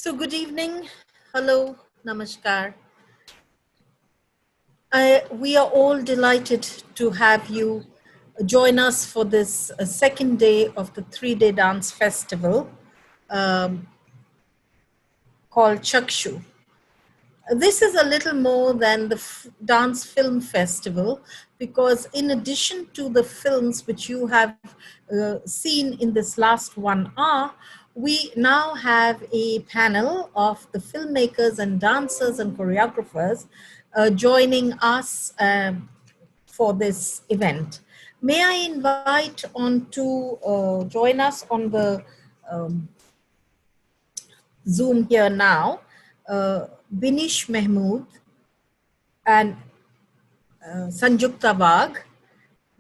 So good evening. Hello. Namaskar. We are all delighted to have you join us for this second day of the 3-day dance festival um, called Chakshu. This is a little more than the dance film festival because in addition to the films which you have seen in this last 1 hour, we now have a panel of the filmmakers and dancers and choreographers joining us for this event. May I invite on to join us on the um, Zoom here now, Binish Mahmood and Sanjukta Wagh,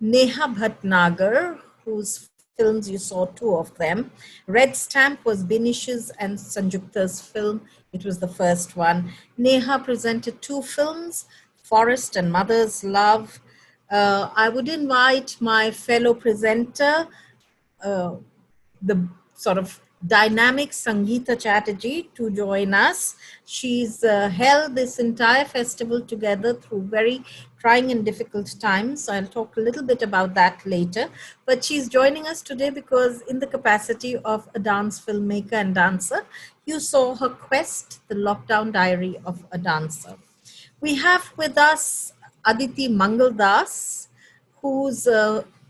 Neha Bhatnagar, whose films you saw 2 of them. Red Stamp was Binish's and Sanjukta's film. It was the first one. Neha presented 2 films, Forest and Mother's Love. I would invite my fellow presenter, the sort of dynamic Sangeeta Chatterjee, to join us. She's held this entire festival together through very trying and difficult times. So I'll talk a little bit about that later. But she's joining us today because in the capacity of a dance filmmaker and dancer, you saw her quest, The Lockdown Diary of a Dancer. We have with us Aditi Mangaldas, whose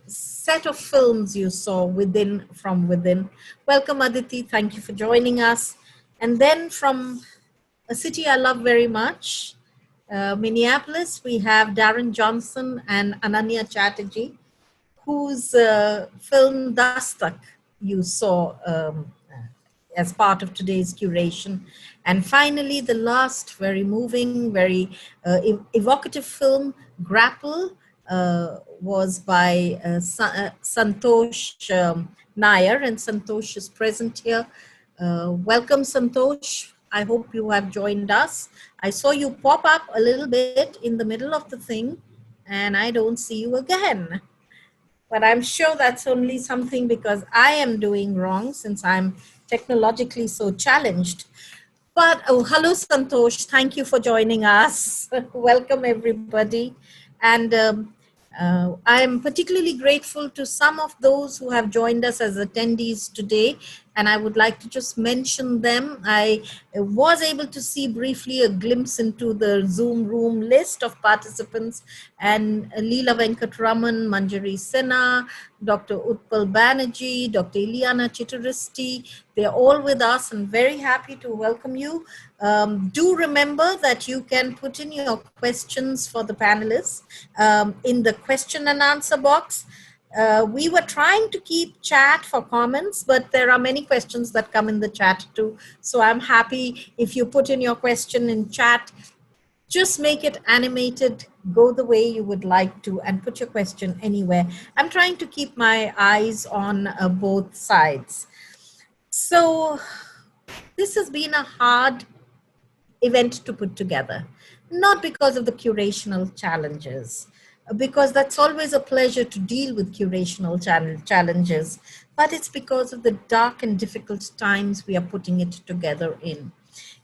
set of films you saw Within from Within. Welcome, Aditi. Thank you for joining us. And then from a city I love very much, Minneapolis, we have Darren Johnson and Ananya Chatterjee, whose film Dastak you saw as part of today's curation. And finally, the last very moving, very evocative film, Grapple, was by Santosh Nair, and Santosh is present here. Welcome, Santosh. I hope you have joined us. I saw you pop up a little bit in the middle of the thing, and I don't see you again. But I'm sure that's only something because I am doing wrong since I'm technologically so challenged. But oh, hello, Santosh. Thank you for joining us. Welcome, everybody. And I'm particularly grateful to some of those who have joined us as attendees today. And I would like to just mention them. I was able to see briefly a glimpse into the Zoom room list of participants, and Leela Venkatraman, Manjari Sinha, Dr. Utpal Banerjee, Dr. Ileana Chituristi. They're all with us and very happy to welcome you. Do remember that you can put in your questions for the panelists in the question and answer box. We were trying to keep chat for comments, but there are many questions that come in the chat too. So I'm happy if you put in your question in chat, just make it animated, go the way you would like to, and put your question anywhere. I'm trying to keep my eyes on both sides. So this has been a hard event to put together, not because of the curational challenges, because that's always a pleasure to deal with curational challenges, but it's because of the dark and difficult times we are putting it together in.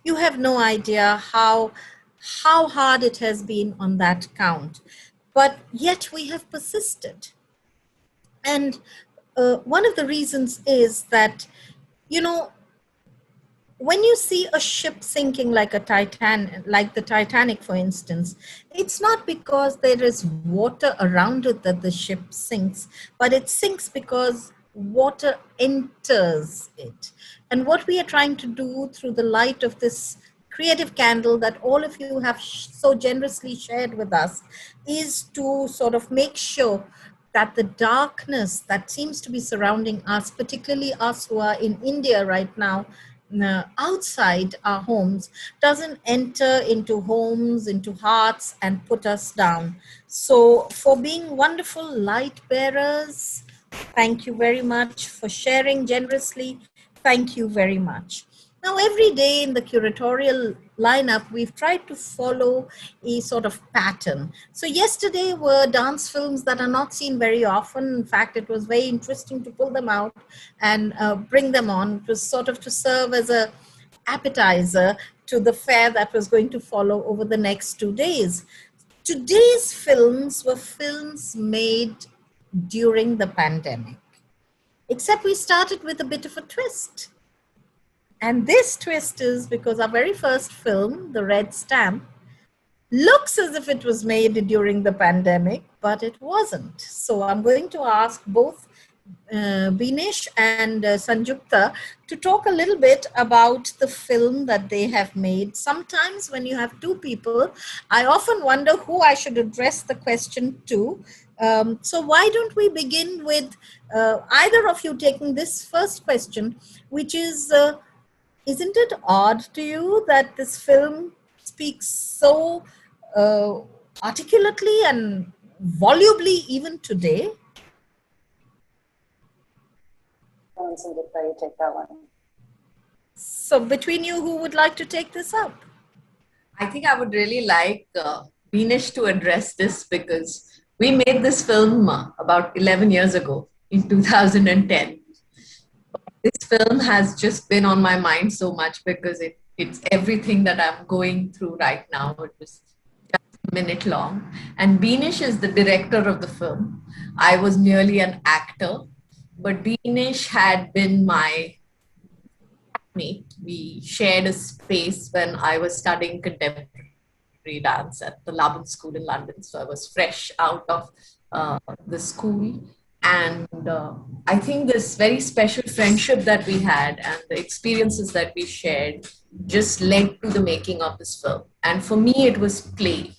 You have no idea how hard it has been on that count, but yet we have persisted. And one of the reasons is that, you know, when you see a ship sinking like the Titanic, for instance, it's not because there is water around it that the ship sinks, but it sinks because water enters it. And what we are trying to do through the light of this creative candle that all of you have so generously shared with us is to sort of make sure that the darkness that seems to be surrounding us, particularly us who are in India right now, outside our homes, doesn't enter into homes, into hearts, and put us down. So for being wonderful light bearers, thank you very much. For sharing generously, thank you very much. Now, every day in the curatorial lineup, we've tried to follow a sort of pattern. So yesterday were dance films that are not seen very often. In fact, it was very interesting to pull them out and bring them on. It was sort of to serve as a appetizer to the fare that was going to follow over the next 2 days. Today's films were films made during the pandemic, except we started with a bit of a twist. And this twist is because our very first film, The Red Stamp, looks as if it was made during the pandemic, but it wasn't. So I'm going to ask both Binesh and Sanjukta to talk a little bit about the film that they have made. Sometimes when you have two people, I often wonder who I should address the question to. So why don't we begin with either of you taking this first question, which is, isn't it odd to you that this film speaks so articulately and volubly even today? You take that one. So between you, who would like to take this up? I think I would really like Binesh to address this, because we made this film about 11 years ago in 2010. This film has just been on my mind so much because it's everything that I'm going through right now. It was just a minute long. And Binesh is the director of the film. I was merely an actor, but Binesh had been my mate. We shared a space when I was studying contemporary dance at the Laban School in London. So I was fresh out of the school. And I think this very special friendship that we had and the experiences that we shared just led to the making of this film. And for me, it was play,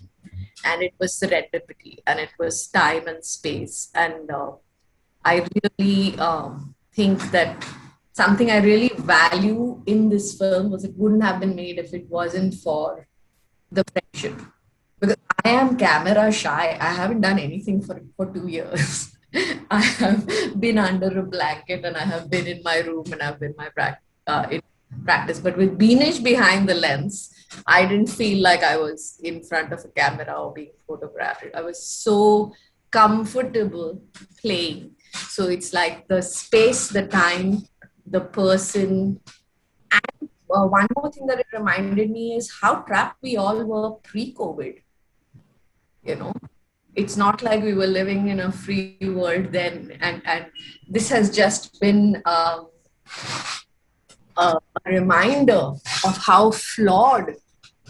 and it was serendipity, and it was time and space. And I really think that something I really value in this film was it wouldn't have been made if it wasn't for the friendship. Because I am camera shy. I haven't done anything for 2 years. I have been under a blanket, and I have been in my room, and I've been in practice. But with Binesh behind the lens, I didn't feel like I was in front of a camera or being photographed. I was so comfortable playing. So it's like the space, the time, the person. And one more thing that it reminded me is how trapped we all were pre-COVID. You know, it's not like we were living in a free world then. And this has just been a reminder of how flawed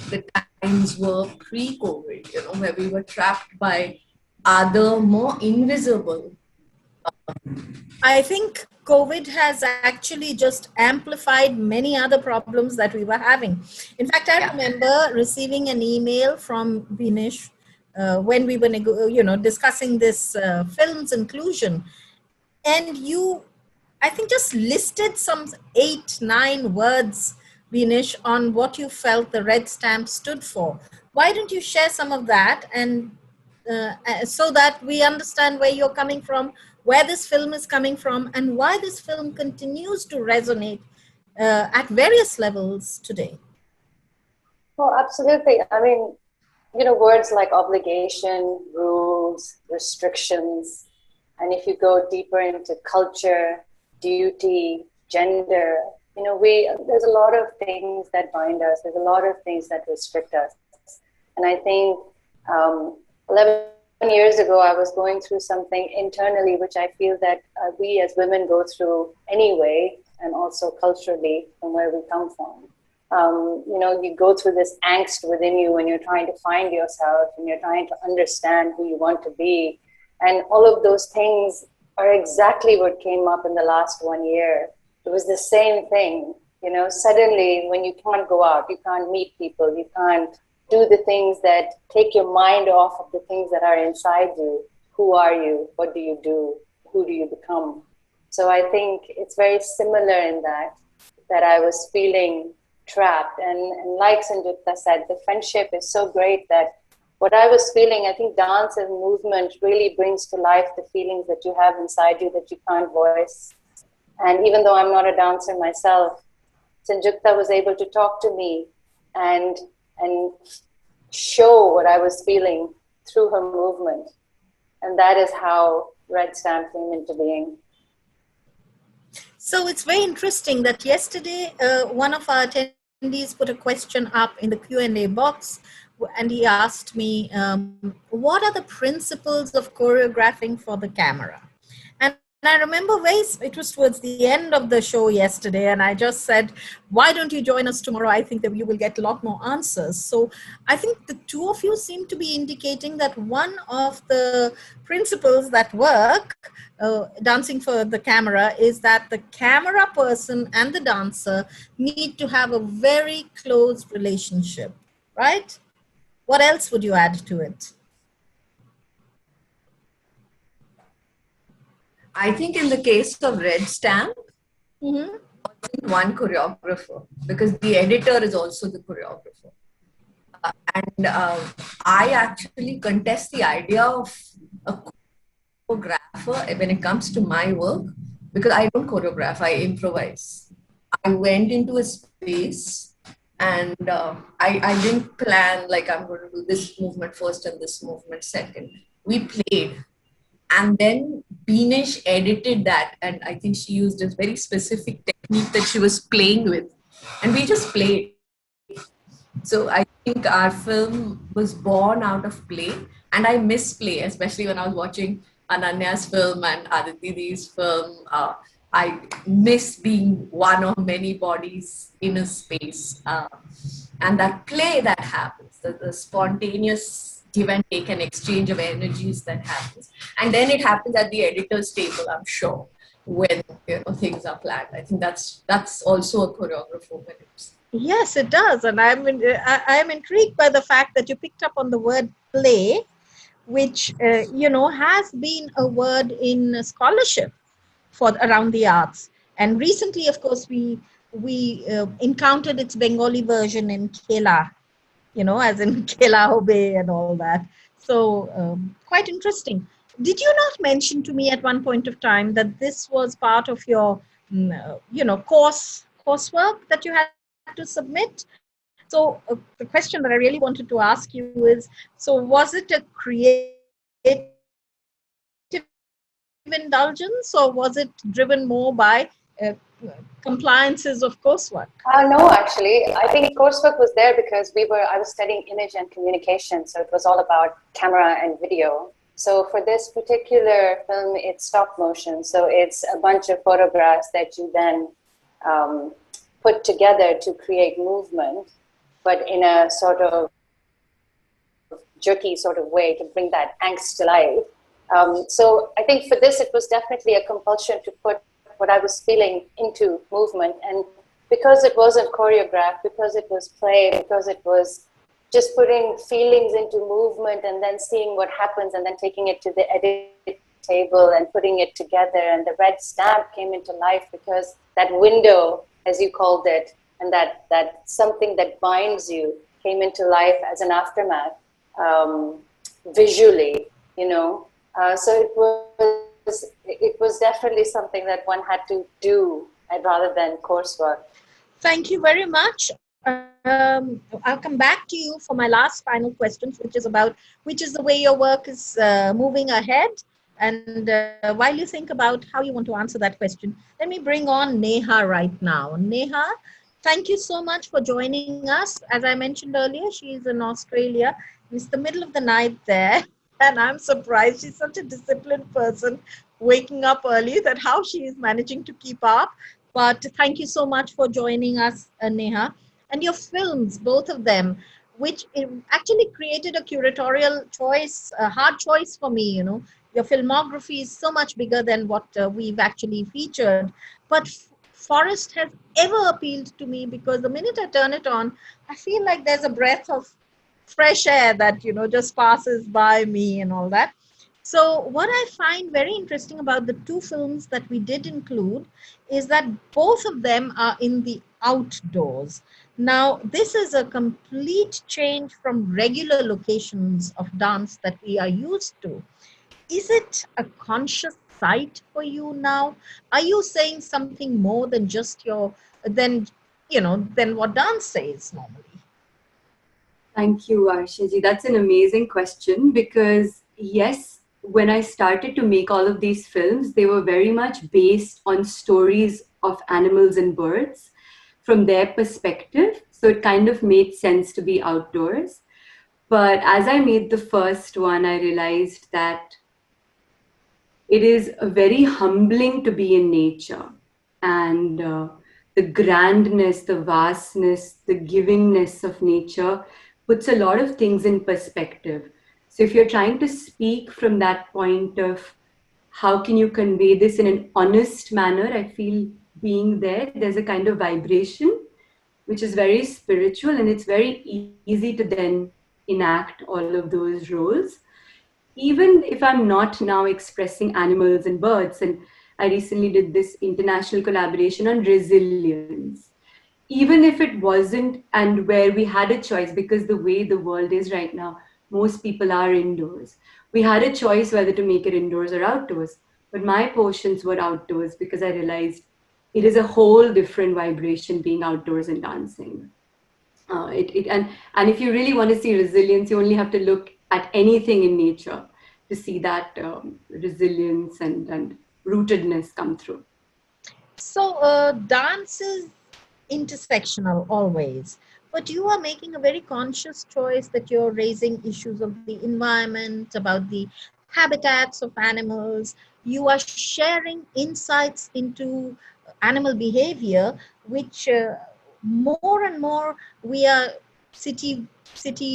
the times were pre-COVID, you know, where we were trapped by other more invisible. I think COVID has actually just amplified many other problems that we were having. In fact, I remember receiving an email from Binesh when we were, discussing this film's inclusion, and you, I think, just listed some 8-9 words, Binesh, on what you felt the red stamp stood for. Why don't you share some of that, and so that we understand where you're coming from, where this film is coming from, and why this film continues to resonate at various levels today? Well, absolutely. I mean, words like obligation, rules, restrictions, and if you go deeper into culture, duty, gender, there's a lot of things that bind us. There's a lot of things that restrict us. And I think 11 years ago, I was going through something internally, which I feel that we as women go through anyway, and also culturally from where we come from. You go through this angst within you when you're trying to find yourself and you're trying to understand who you want to be. And all of those things are exactly what came up in the last 1 year. It was the same thing. Suddenly when you can't go out, you can't meet people, you can't do the things that take your mind off of the things that are inside you. Who are you? What do you do? Who do you become? So I think it's very similar in that I was feeling trapped. And like Sanjukta said, the friendship is so great that what I was feeling, I think dance and movement really brings to life the feelings that you have inside you that you can't voice. And even though I'm not a dancer myself, Sanjukta was able to talk to me and show what I was feeling through her movement. And that is how Red Stamp came into being. So it's very interesting that yesterday, one of our attendees attendees put a question up in the Q&A box, and he asked me, what are the principles of choreographing for the camera? And I remember it was towards the end of the show yesterday, and I just said, why don't you join us tomorrow? I think that you will get a lot more answers. So I think the two of you seem to be indicating that one of the principles that work, dancing for the camera, is that the camera person and the dancer need to have a very close relationship, right? What else would you add to it? I think in the case of Red Stamp, one choreographer, because the editor is also the choreographer. And I actually contest the idea of a choreographer when it comes to my work, because I don't choreograph, I improvise. I went into a space and I didn't plan like I'm going to do this movement first and this movement second. We played. And then Beenish edited that, and I think she used a very specific technique that she was playing with. And we just played. So I think our film was born out of play, and I miss play, especially when I was watching Ananya's film and Aditi's film. I miss being one of many bodies in a space. And that play that happens, the spontaneous give and take and exchange of energies that happens. And then it happens at the editor's table, I'm sure, when things are planned. I think that's also a choreographer when it's. Yes, it does. And I'm intrigued by the fact that you picked up on the word play, which, has been a word in scholarship for around the arts. And recently, of course, we encountered its Bengali version in Khela, as in Khela Hobe and all that. So quite interesting. Did you not mention to me at one point of time that this was part of your, coursework that you had to submit? So the question that I really wanted to ask you is, so was it a creative indulgence, or was it driven more by compliances of coursework? No, actually, I think coursework was there because I was studying image and communication, so it was all about camera and video. So for this particular film, it's stop motion. So it's a bunch of photographs that you then put together to create movement, but in a sort of jerky sort of way to bring that angst to life. So I think for this, it was definitely a compulsion to put what I was feeling into movement. And because it wasn't choreographed, because it was play, because it was just putting feelings into movement and then seeing what happens and then taking it to the edit table and putting it together. And the red stamp came into life because that window, as you called it, and that something that binds you came into life as an aftermath, visually, so it was definitely something that one had to do rather than coursework. Thank you very much. I'll come back to you for my last final questions, which is the way your work is moving ahead. And while you think about how you want to answer that question, let me bring on Neha right now. Neha, thank you so much for joining us. As I mentioned earlier, she's in Australia. It's the middle of the night there. And I'm surprised. She's such a disciplined person, waking up early, that how she is managing to keep up. But thank you so much for joining us, Neha. And your films, both of them, which actually created a curatorial choice, a hard choice for me. Your filmography is so much bigger than what we've actually featured. But Forest has ever appealed to me because the minute I turn it on, I feel like there's a breath of fresh air that just passes by me and all that. So what I find very interesting about the two films that we did include is that both of them are in the outdoors. Now, this is a complete change from regular locations of dance that we are used to. Is it a conscious sight for you now? Are you saying something more than just than what dance says normally? Thank you, Arshaji. That's an amazing question because, yes, when I started to make all of these films, they were very much based on stories of animals and birds from their perspective. So it kind of made sense to be outdoors. But as I made the first one, I realized that it is very humbling to be in nature. And the grandness, the vastness, the givingness of nature puts a lot of things in perspective. So if you're trying to speak from that point of how can you convey this in an honest manner, I feel being there, there's a kind of vibration which is very spiritual, and it's very easy to then enact all of those roles. Even if I'm not now expressing animals and birds, and I recently did this international collaboration on resilience. Even if it wasn't, and where we had a choice, because the way the world is right now, most people are indoors. We had a choice whether to make it indoors or outdoors. But my portions were outdoors because I realized it is a whole different vibration being outdoors and dancing. And if you really want to see resilience, you only have to look at anything in nature to see that resilience and rootedness come through. So dance is intersectional always, but you are making a very conscious choice that you're raising issues of the environment, about the habitats of animals. You are sharing insights into animal behavior, which more and more we are city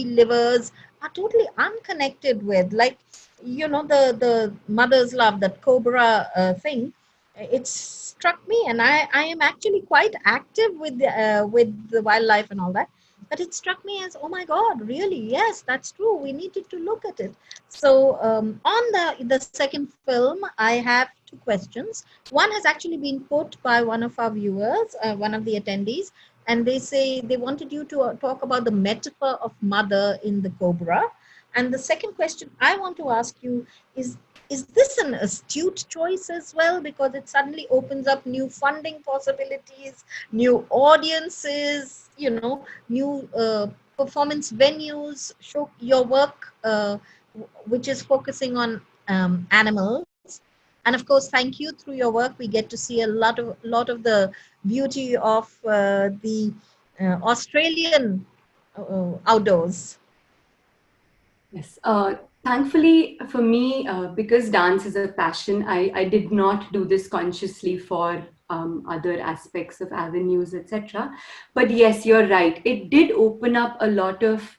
livers are totally unconnected with. Like, you know, the mother's love, that cobra thing, it struck me, and I am actually quite active with the wildlife and all that, but it struck me as, oh my god, really, yes, that's true, we needed to look at it. So on the second film, I have two questions. One has actually been put by one of our viewers, one of the attendees, and they say they wanted you to talk about the metaphor of mother in the cobra. And the second question I want to ask you is this an astute choice as well? Because it suddenly opens up new funding possibilities, new audiences, you know, new performance venues, show your work, which is focusing on animals. And of course, thank you. Through your work, we get to see a lot of the beauty of the Australian outdoors. Yes. Thankfully for me, because dance is a passion, I did not do this consciously for other aspects of avenues, etc. But yes, you're right. It did open up a lot of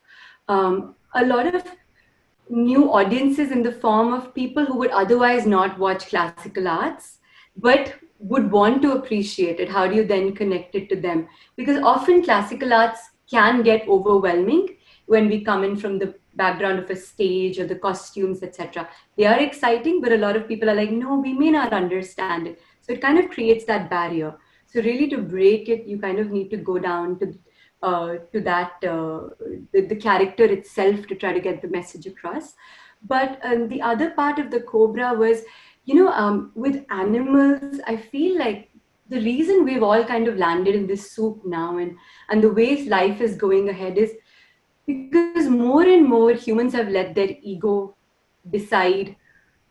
new audiences in the form of people who would otherwise not watch classical arts, but would want to appreciate it. How do you then connect it to them? Because often classical arts can get overwhelming when we come in from the background of a stage or the costumes, etc. They are exciting, but a lot of people are like, no, we may not understand it. So it kind of creates that barrier. So really to break it, you kind of need to go down to that the character itself to try to get the message across. But the other part of the cobra was, with animals, I feel like the reason we've all kind of landed in this soup now, and the way life is going ahead, is because more and more humans have let their ego decide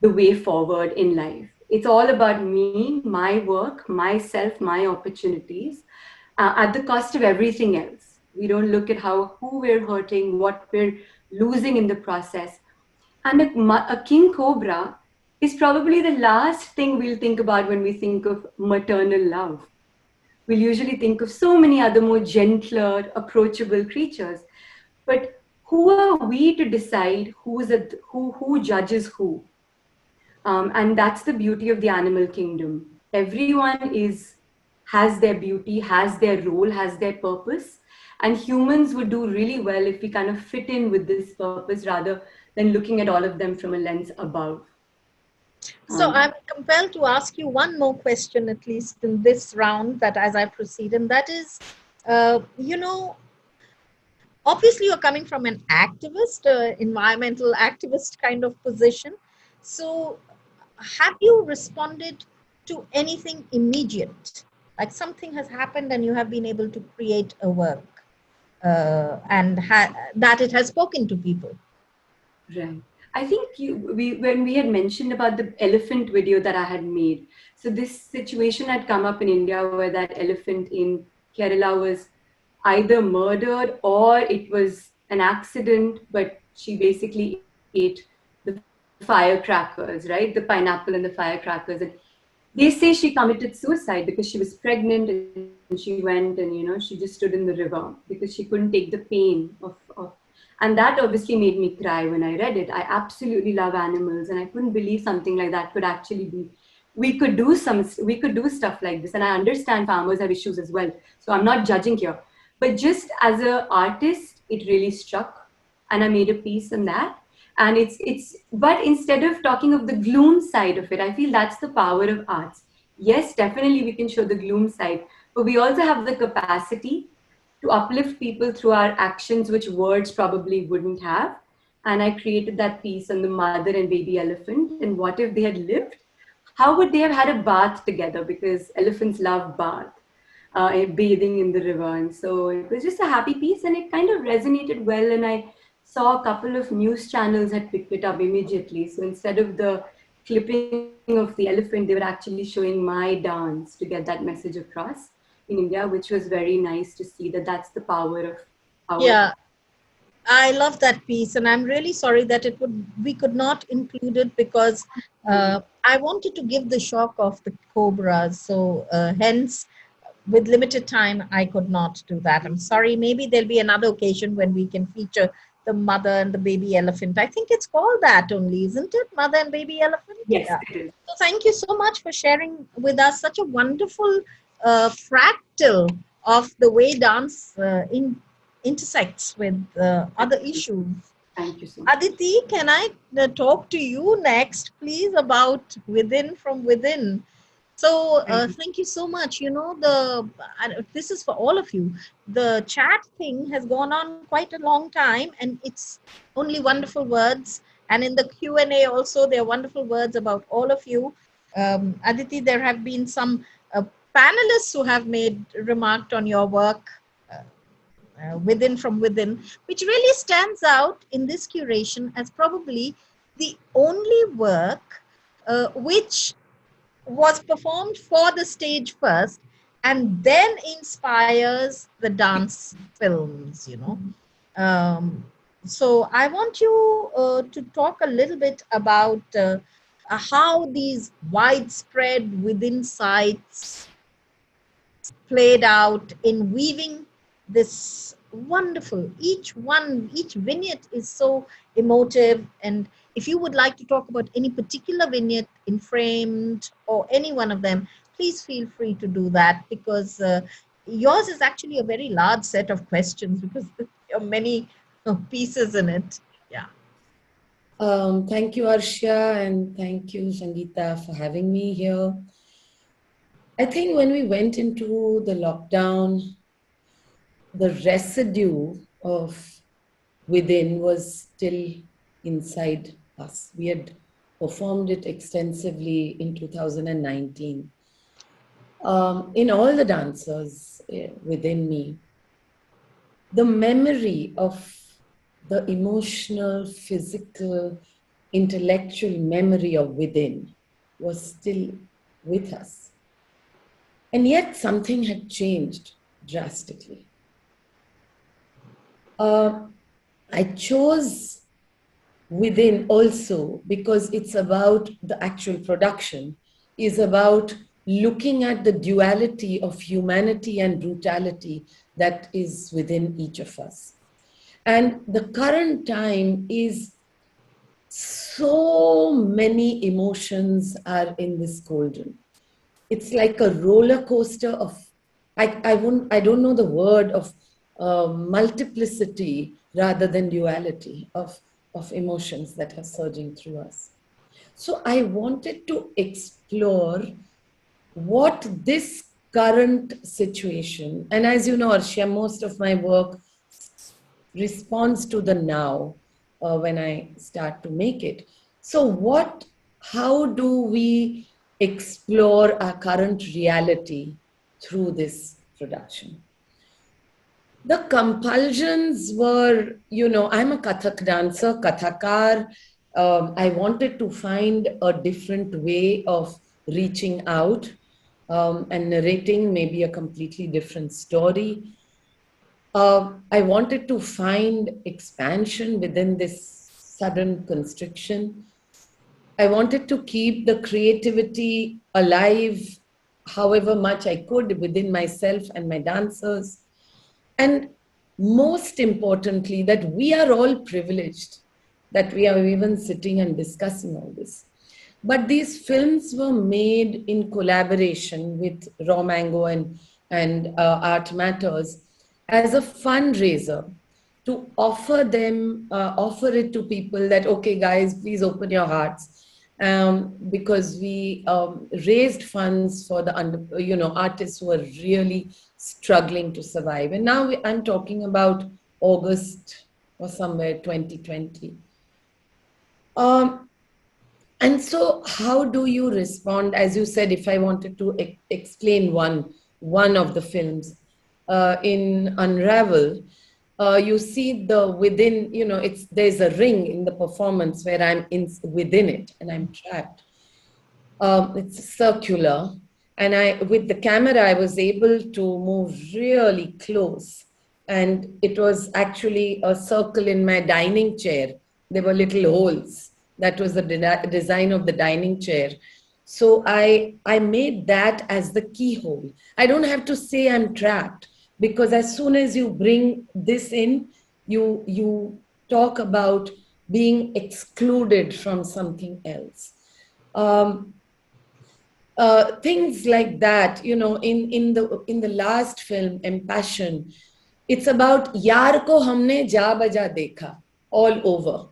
the way forward in life. It's all about me, my work, myself, my opportunities, at the cost of everything else. We don't look at who we're hurting, what we're losing in the process. And a king cobra is probably the last thing we'll think about when we think of maternal love. We'll usually think of so many other more gentler, approachable creatures. But who are we to decide who judges who? And that's the beauty of the animal kingdom. Everyone has their beauty, has their role, has their purpose. And humans would do really well if we kind of fit in with this purpose rather than looking at all of them from a lens above. So I'm compelled to ask you one more question, at least in this round, that as I proceed, and that is, obviously you're coming from an activist, environmental activist kind of position. So have you responded to anything immediate? Like something has happened and you have been able to create a work and that it has spoken to people. Right. I think when we had mentioned about the elephant video that I had made, so this situation had come up in India where that elephant in Kerala was either murdered or it was an accident, but she basically ate the firecrackers, right? The pineapple and the firecrackers. And they say she committed suicide because she was pregnant and she went and, she just stood in the river because she couldn't take the pain of and that obviously made me cry when I read it. I absolutely love animals and I couldn't believe something like that could actually be. We could do stuff like this, and I understand farmers have issues as well. So I'm not judging here, but just as a artist, it really struck, and I made a piece on that. And it's but instead of talking of the gloom side of it, I feel that's the power of arts. Yes, definitely we can show the gloom side, but we also have the capacity to uplift people through our actions, which words probably wouldn't have. And I created that piece on the mother and baby elephant. And what if they had lived? How would they have had a bath together? Because elephants love bathing in the river. And so it was just a happy piece and it kind of resonated well. And I saw a couple of news channels had picked it up immediately. So instead of the clipping of the elephant, they were actually showing my dance to get that message across in India, which was very nice to see that that's the power of our. Yeah, I love that piece, and I'm really sorry that we could not include it because I wanted to give the shock of the cobras. So hence, with limited time, I could not do that. I'm sorry. Maybe there'll be another occasion when we can feature the mother and the baby elephant. I think it's called that only, isn't it? Mother and baby elephant. Yes, Yeah. it is. So thank you so much for sharing with us such a wonderful fractal of the way dance intersects with other issues. Thank you so much. Aditi, can I talk to you next, please, about Within from Within? So thank you so much. You know, this is for all of you. The chat thing has gone on quite a long time, and it's only wonderful words. And in the Q&A also, there are wonderful words about all of you. Aditi, there have been some panelists who have remarked on your work. Within from Within, which really stands out in this curation as probably the only work which was performed for the stage first and then inspires the dance films, you know. So I want you to talk a little bit about how these widespread within sites played out in weaving this wonderful, each vignette is so emotive. And if you would like to talk about any particular vignette in Framed or any one of them, please feel free to do that, because yours is actually a very large set of questions because there are many pieces in it. Yeah. Thank you, Arshia, and thank you, Sangeeta, for having me here. I think when we went into the lockdown, the residue of Within was still inside us. We had performed it extensively in 2019. In all the dancers within me, the memory of the emotional, physical, intellectual memory of Within was still with us. And yet something had changed drastically. I chose Within also because it's about the actual production, is about looking at the duality of humanity and brutality that is within each of us. And the current time is so many emotions are in this cauldron. It's like a roller coaster of, I don't know the word of multiplicity rather than duality of emotions that are surging through us. So I wanted to explore what this current situation, and as you know, Arshia, most of my work responds to the now when I start to make it. So how do we explore our current reality through this production? The compulsions were, I'm a Kathak dancer, Kathakar. I wanted to find a different way of reaching out and narrating maybe a completely different story. I wanted to find expansion within this sudden constriction. I wanted to keep the creativity alive, however much I could, within myself and my dancers. And most importantly, that we are all privileged that we are even sitting and discussing all this. But these films were made in collaboration with Raw Mango and Art Matters as a fundraiser to offer it to people that, okay, guys, please open your hearts. Because we raised funds for the artists who are really struggling to survive. And now I'm talking about August or somewhere 2020. And so, how do you respond? As you said, if I wanted to explain one of the films in Unravel, you see the within. There's a ring in the performance where I'm within it and I'm trapped. It's circular, and with the camera I was able to move really close, and it was actually a circle in my dining chair. There were little holes. That was the design of the dining chair. So I made that as the keyhole. I don't have to say I'm trapped, because as soon as you bring this in, you talk about being excluded from something else. Things like that, in the last film, Impassion, it's about yaar ko humne ja baja dekha all over.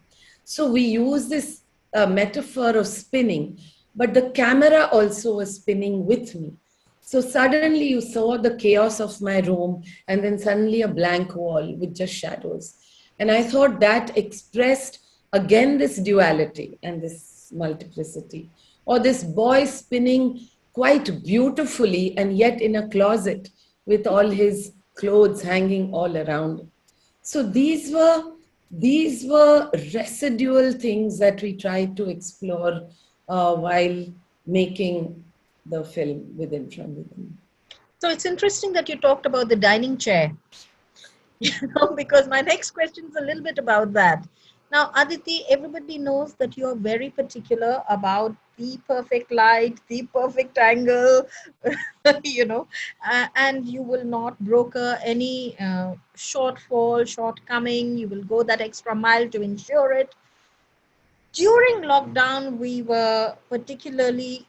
So we use this metaphor of spinning, but the camera also was spinning with me. So suddenly you saw the chaos of my room, and then suddenly a blank wall with just shadows. And I thought that expressed again this duality and this multiplicity. Or this boy spinning quite beautifully and yet in a closet with all his clothes hanging all around. So these were residual things that we tried to explore while making the film Within from Within. So it's interesting that you talked about the dining chair, because my next question is a little bit about that. Now, Aditi, everybody knows that you're very particular about the perfect light, the perfect angle, and you will not broker any shortfall, shortcoming. You will go that extra mile to ensure it. During lockdown, we were particularly,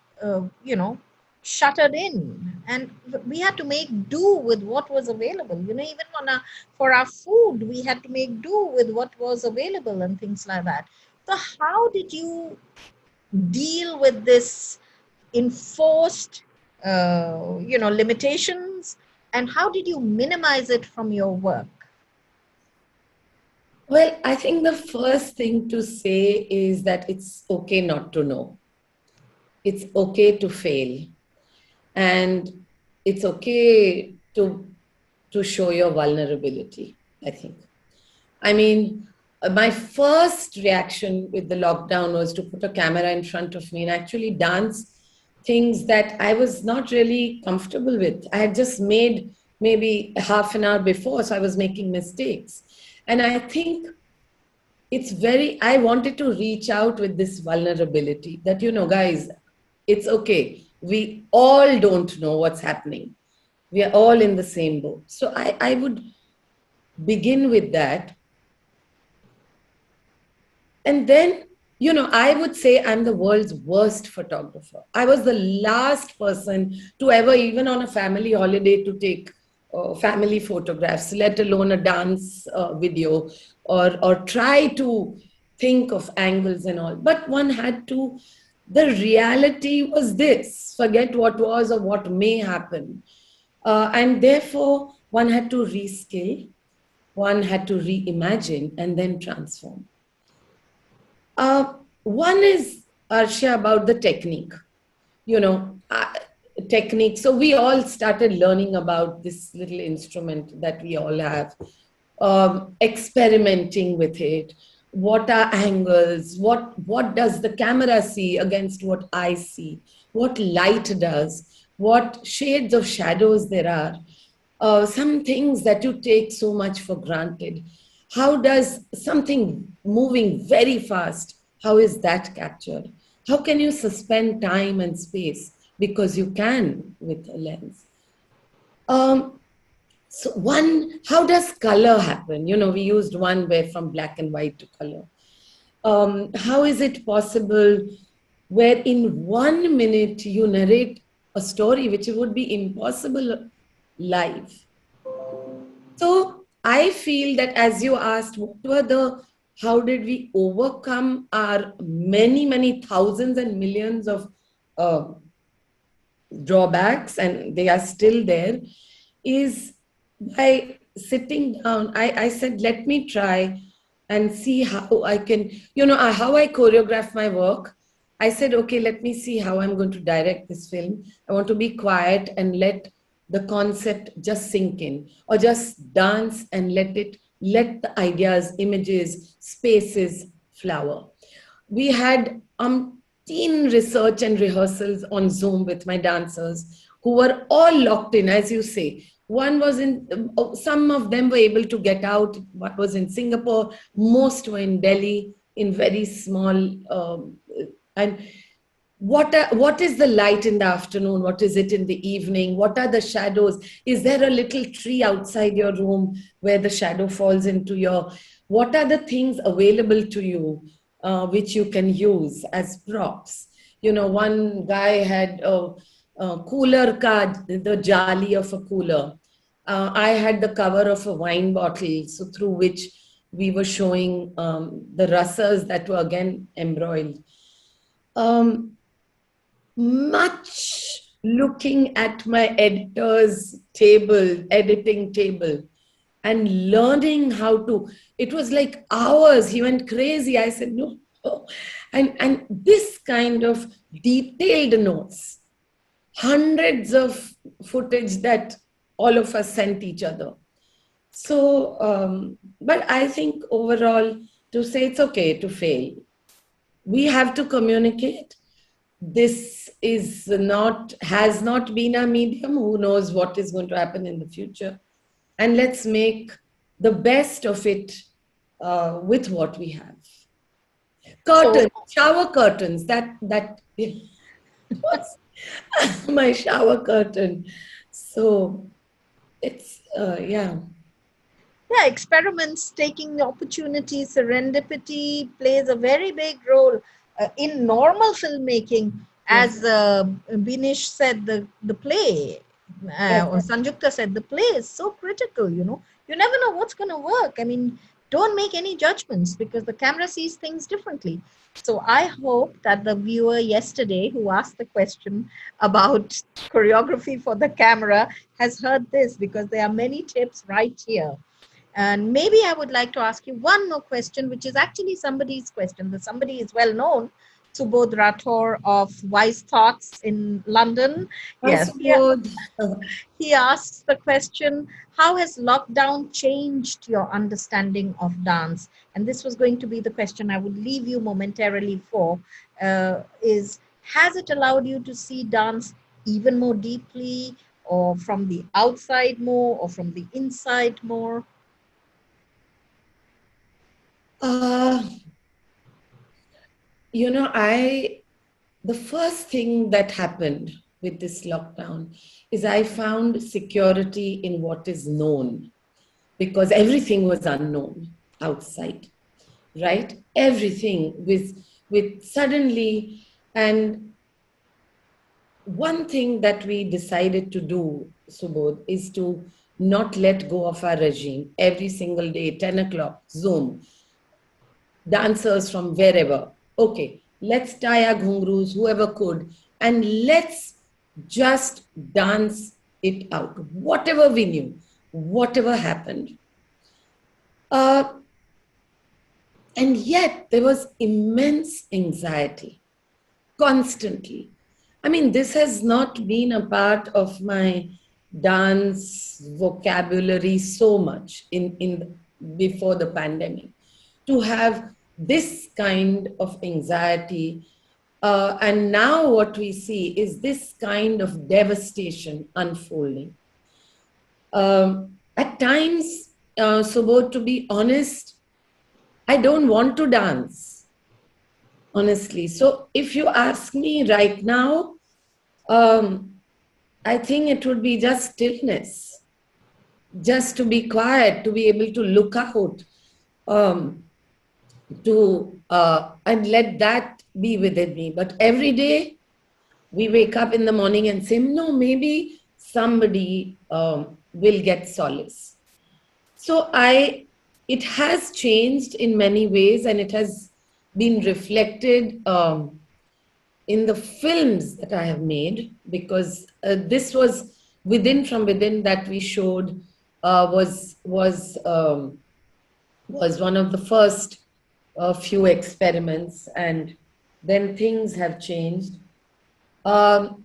shuttered in, and we had to make do with what was available. Even for our food, we had to make do with what was available and things like that. So, how did you deal with this enforced, limitations, and how did you minimize it from your work? Well, I think the first thing to say is that it's okay not to know. It's okay to fail. And it's okay to show your vulnerability, I think. I mean, my first reaction with the lockdown was to put a camera in front of me and actually dance things that I was not really comfortable with. I had just made maybe half an hour before, so I was making mistakes. And I think I wanted to reach out with this vulnerability that, guys, it's okay. We all don't know what's happening. We are all in the same boat. So I would begin with that. And then, I would say I'm the world's worst photographer. I was the last person to ever, even on a family holiday, to take family photographs, let alone a dance video, or try to think of angles and all. But one had to. The reality was this: forget what was or what may happen. And therefore, one had to reskill, one had to reimagine, and then transform. One is, Arsha, about the technique. Technique. So we all started learning about this little instrument that we all have, experimenting with it. What are angles? What does the camera see against what I see? What light does? What shades of shadows there are? some things that you take so much for granted. How does something moving very fast, how is that captured? How can you suspend time and space? Because you can with a lens. So one, how does color happen? You know, we used one way from black and white to color. How is it possible where in 1 minute you narrate a story which would be impossible live? So I feel that as you asked, how did we overcome our many, many thousands and millions of uh, drawbacks, and they are still there, is by sitting down. I said, let me try and see how I can, how I choreograph my work. I said, okay, let me see how I'm going to direct this film. I want to be quiet and let the concept just sink in, or just dance and let the ideas, images, spaces flower. We had teen research and rehearsals on Zoom with my dancers who were all locked in, as you say. One was some of them were able to get out. What was in Singapore, most were in Delhi in very small. And what is the light in the afternoon? What is it in the evening? What are the shadows? Is there a little tree outside your room where the shadow falls into your? What are the things available to you which you can use as props? One guy had a cooler card, the jali of a cooler. I had the cover of a wine bottle, so through which we were showing the rasas that were again embroiled. Much looking at my editing table, and learning how to, it was like hours. He went crazy. I said, no. And this kind of detailed notes, hundreds of footage that all of us sent each other. So, but I think overall, to say it's okay to fail, we have to communicate. This has not been a medium. Who knows what is going to happen in the future? And let's make the best of it with what we have. Curtains, shower curtains. That was my shower curtain. So it's yeah. Yeah, experiments, taking the opportunity, serendipity plays a very big role in normal filmmaking. As Binish said, the play, or Sanjukta said, the play is so critical, you never know what's going to work. I mean, don't make any judgments because the camera sees things differently. So I hope that the viewer yesterday who asked the question about choreography for the camera has heard this, because there are many tips right here. And maybe I would like to ask you one more question, which is actually somebody's question. The somebody is well known, Subodh Rathore of Wise Thoughts in London. Yes. He asks the question, how has lockdown changed your understanding of dance? And this was going to be the question I would leave you momentarily for, has it allowed you to see dance even more deeply, or from the outside more, or from the inside more? The first thing that happened with this lockdown is I found security in what is known, because everything was unknown outside, right? Everything with suddenly. And one thing that we decided to do, Subodh, is to not let go of our regime. Every single day, 10 o'clock, Zoom, dancers from wherever. Okay, let's tie our ghungroos, whoever could, and let's just dance it out. Whatever we knew, whatever happened. And yet there was immense anxiety, constantly. I mean, this has not been a part of my dance vocabulary so much in before the pandemic, to have this kind of anxiety. And now what we see is this kind of devastation unfolding. At times, Subodh, to be honest, I don't want to dance, honestly. So if you ask me right now, I think it would be just stillness, just to be quiet, to be able to look out, um, and let that be within me. But every day we wake up in the morning and say, no, maybe somebody will get solace. So it has changed in many ways, and it has been reflected in the films that I have made, because this was from within that we showed was one of the first few experiments, and then things have changed. Um,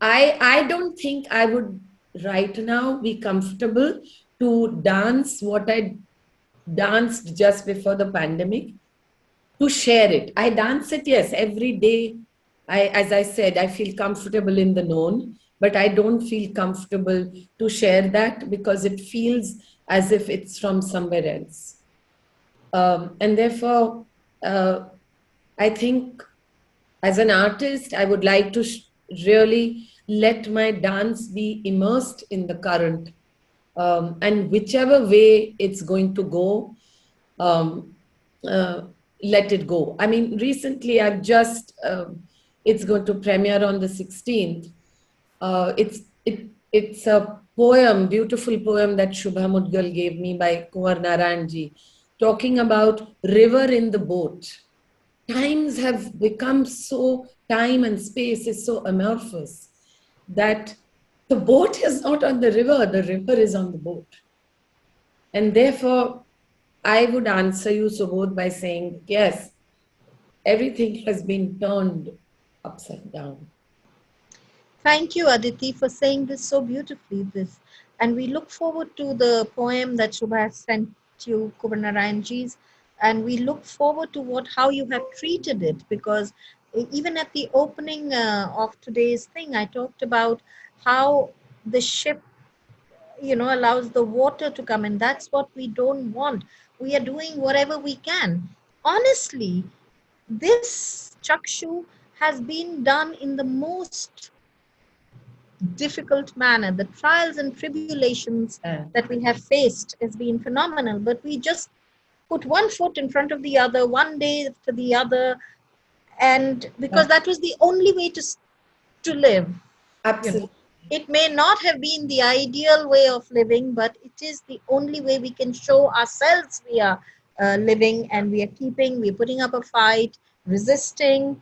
I don't think I would right now be comfortable to dance what I danced just before the pandemic, to share it. I dance it, yes, every day. As I said, I feel comfortable in the known, but I don't feel comfortable to share that because it feels as if it's from somewhere else. And therefore, I think as an artist, I would like to really let my dance be immersed in the current. And whichever way it's going to go, um, uh, let it go. I mean, recently it's going to premiere on the 16th. It's a poem, beautiful poem that Shubha Mudgal gave me by Kumar Narayanji, talking about river in the boat. Times have become so, time and space is so amorphous that the boat is not on the river is on the boat. And therefore, I would answer you, Subodh, by saying, yes, everything has been turned upside down. Thank you, Aditi, for saying this so beautifully. And we look forward to the poem that Shubha has sent you, Kubanarayanji's, and we look forward to how you have treated it, because even at the opening of today's thing, I talked about how the ship, allows the water to come in. That's what we don't want. We are doing whatever we can. Honestly, this Chakshu has been done in the most difficult manner. The trials and tribulations that we have faced has been phenomenal, but we just put one foot in front of the other, one day to the other, and because that was the only way to live. Absolutely. It may not have been the ideal way of living, but it is the only way we can show ourselves we are living, and we're putting up a fight, resisting.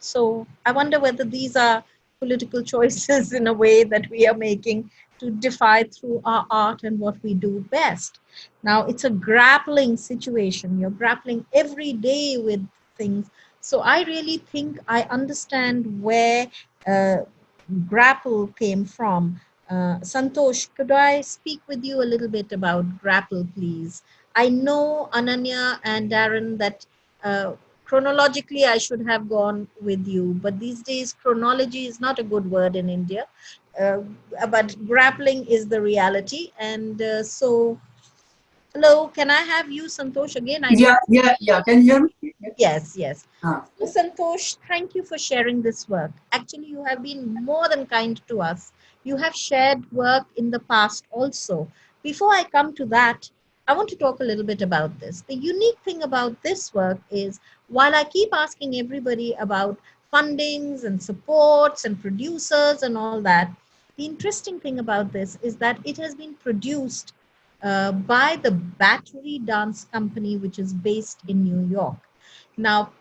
So I wonder whether these are political choices in a way that we are making to defy through our art and what we do best. Now, it's a grappling situation. You're grappling every day with things. So I really think I understand where grapple came from. Santosh, could I speak with you a little bit about grapple, please? I know, Ananya and Darren, that chronologically I should have gone with you, but these days chronology is not a good word in India. Uh, but grappling is the reality. And so, hello, can I have you, Santosh, again? Yeah. Can you hear me? Yes. Ah. So, Santosh, thank you for sharing this work. Actually, you have been more than kind to us. You have shared work in the past also. Before I come to that, I want to talk a little bit about this. The unique thing about this work is, while I keep asking everybody about fundings and supports and producers and all that, the interesting thing about this is that it has been produced by the Battery Dance Company, which is based in New York. Now,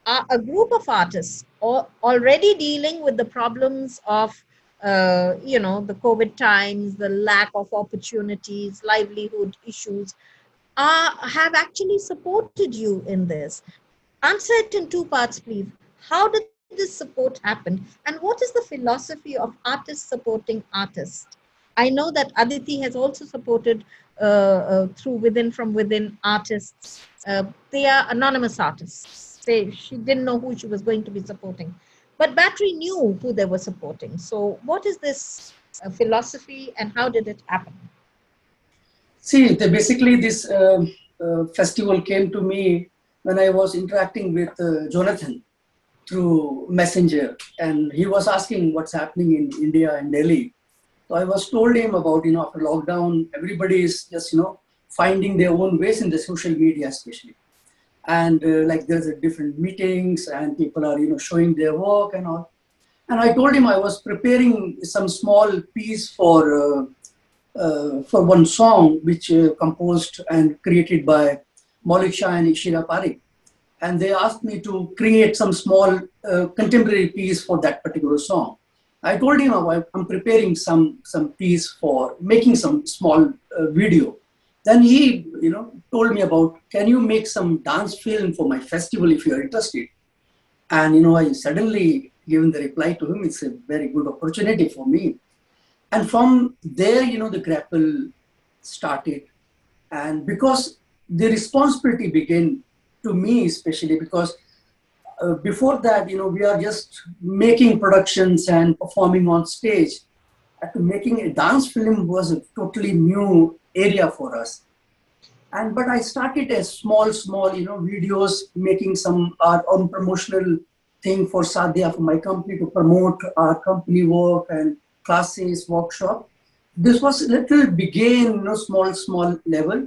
a group of artists already dealing with the problems of, the COVID times, the lack of opportunities, livelihood issues, have actually supported you in this. Answer it in two parts, please. How did this support happen? And what is the philosophy of artists supporting artists? I know that Aditi has also supported through Within from Within artists. They are anonymous artists. She didn't know who she was going to be supporting. But Battery knew who they were supporting. So what is this philosophy, and how did it happen? See, basically this festival came to me when I was interacting with Jonathan through Messenger, and he was asking what's happening in India and Delhi. So I was told him about, after lockdown, everybody is just, finding their own ways in the social media, especially. And like there's a different meetings and people are, showing their work and all. And I told him I was preparing some small piece for one song, which composed and created by Maulik Shah and Ishira Parekh. And they asked me to create some small contemporary piece for that particular song. I told him I'm preparing some piece for making some small video. Then he, told me about, can you make some dance film for my festival if you are interested? And, I suddenly given the reply to him, it's a very good opportunity for me. And from there, the grapple started. And because the responsibility began to me, especially because before that, we are just making productions and performing on stage. Making a dance film was a totally new area for us. But I started as small, videos, making some our own promotional thing for Sadhya, for my company, to promote our company work and classes, workshop. This was a little began, small level,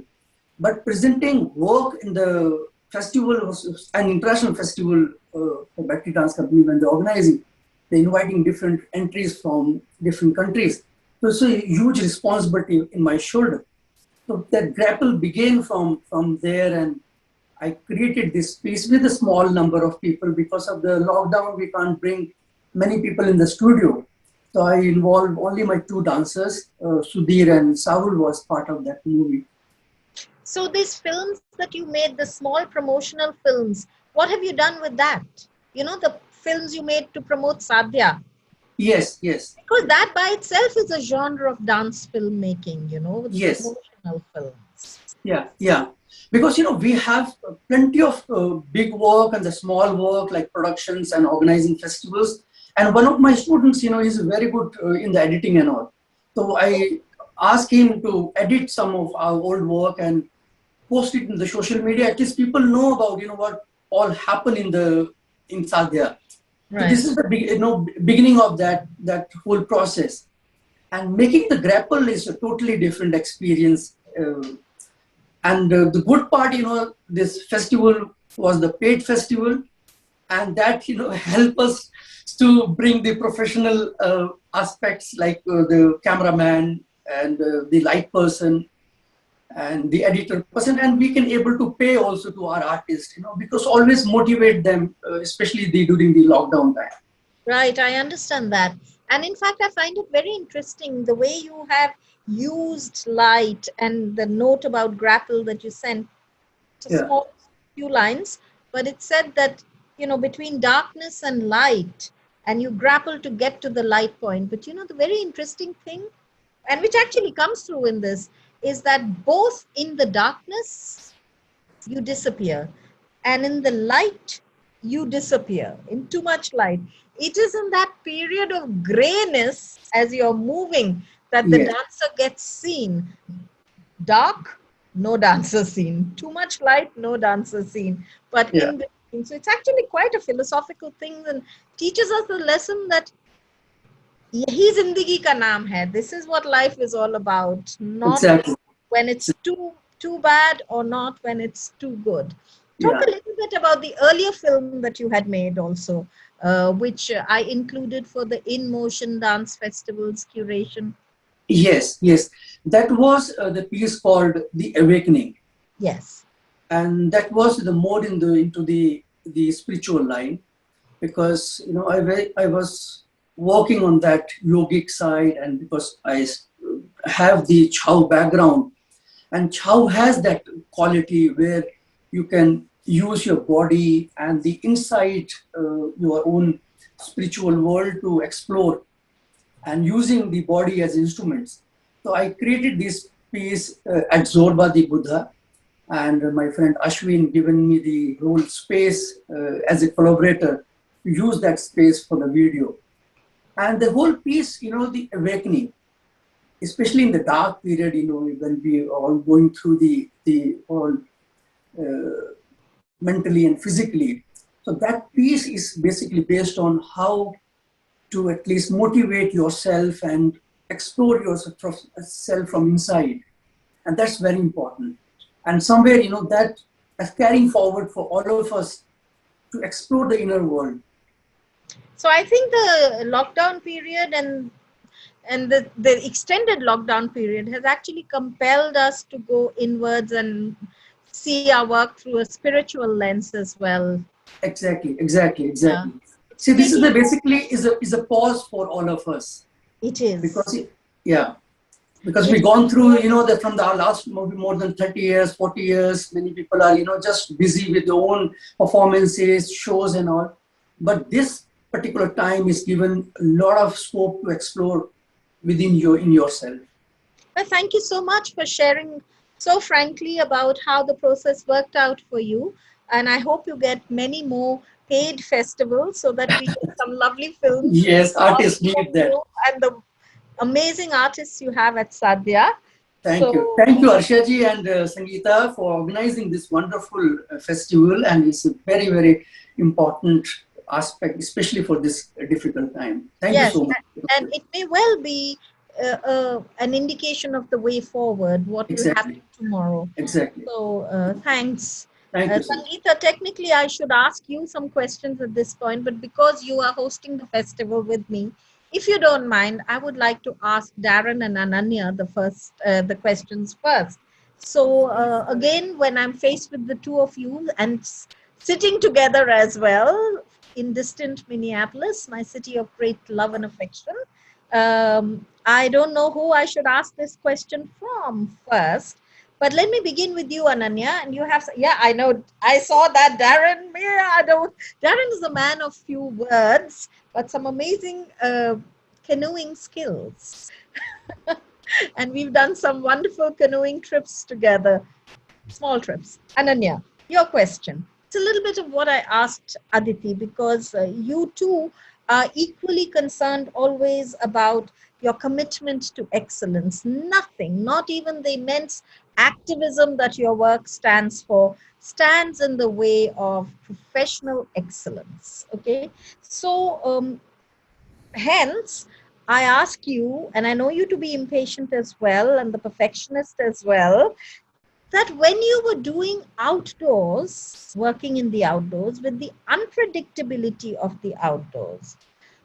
but presenting work in the festival was an international festival for Bhakti Dance Company when they're organizing. They're inviting different entries from different countries. So it's a huge responsibility in my shoulder. So that grapple began from there, and I created this piece with a small number of people. Because of the lockdown, we can't bring many people in the studio. So I involved only my two dancers, Sudhir and Sahul was part of that movie. So these films that you made, the small promotional films, what have you done with that? The films you made to promote Sadhya. Yes. Because that by itself is a genre of dance filmmaking, with Yes. promotional films. Yeah. Because, we have plenty of big work and the small work like productions and organizing festivals. And one of my students, is very good in the editing and all. So I asked him to edit some of our old work and post it in the social media. At least people know about, what all happened in Sadhya. Right. So this is the beginning of that whole process. And making the grapple is a totally different experience. And the good part, this festival was the paid festival, and that, help us to bring the professional aspects like the cameraman and the light person and the editor person, and we can able to pay also to our artists, because always motivate them, especially during the lockdown time. Right, I understand that. And in fact, I find it very interesting the way you have used light and the note about grapple that you sent. It's a small few lines, but it said that, between darkness and light, and you grapple to get to the light point. But, the very interesting thing, and which actually comes through in this, is that both in the darkness, you disappear, and in the light, you disappear. In too much light, it is in that period of grayness as you're moving that the dancer gets seen. Dark, no dancer seen. Too much light, no dancer seen. But in between, so it's actually quite a philosophical thing, and teaches us the lesson that yahi zindagi ka naam hai. This is what life is all about. Not when it's too bad, or not when it's too good. Talk a little bit about the earlier film that you had made also, which I included for the In Motion Dance Festival's curation. Yes. That was the piece called The Awakening. Yes. And that was the more into the spiritual line, because, I was working on that yogic side, and because I have the Chow background, and Chow has that quality where you can use your body and the inside your own spiritual world to explore, and using the body as instruments. So I created this piece at Zorba the Buddha, and my friend Ashwin given me the whole space as a collaborator to use that space for the video. And the whole piece, the awakening. especially in the dark period, when we are all going through the all mentally and physically. So that piece is basically based on how to at least motivate yourself and explore yourself from inside. And that's very important. And somewhere, that is carrying forward for all of us to explore the inner world. So I think the lockdown period and the extended lockdown period has actually compelled us to go inwards and see our work through a spiritual lens as well. Exactly. Yeah. See, this is basically is a pause for all of us. It is. Because we've gone through, from the last maybe more than 30 years, 40 years, many people are, just busy with their own performances, shows and all. But this particular time is given a lot of scope to explore in yourself. Well, thank you so much for sharing so frankly about how the process worked out for you. And I hope you get many more paid festivals so that we get some lovely films. Yes, artists need that. And the amazing artists you have at Sadhya. Thank you, Arshaji and Sangeeta, for organizing this wonderful festival, and it's a very, very important aspect, especially for this difficult time. Thank you so much. And it may well be an indication of the way forward, what will happen tomorrow. Exactly. So thanks. Thank you. Sangeeta, technically I should ask you some questions at this point, but because you are hosting the festival with me, if you don't mind, I would like to ask Darren and Ananya the questions first. So again, when I'm faced with the two of you and sitting together as well in distant Minneapolis, my city of great love and affection, I don't know who I should ask this question from first. But let me begin with you, Ananya. And you have, I know, I saw that Darren. Darren is a man of few words, but some amazing canoeing skills. And we've done some wonderful canoeing trips together, small trips. Ananya, your question. It's a little bit of what I asked Aditi, because you too are equally concerned always about your commitment to excellence. Nothing, not even the immense activism that your work stands for, stands in the way of professional excellence. Okay, so hence I ask you, and I know you to be impatient as well and the perfectionist as well, that when you were doing outdoors, working in the outdoors with the unpredictability of the outdoors,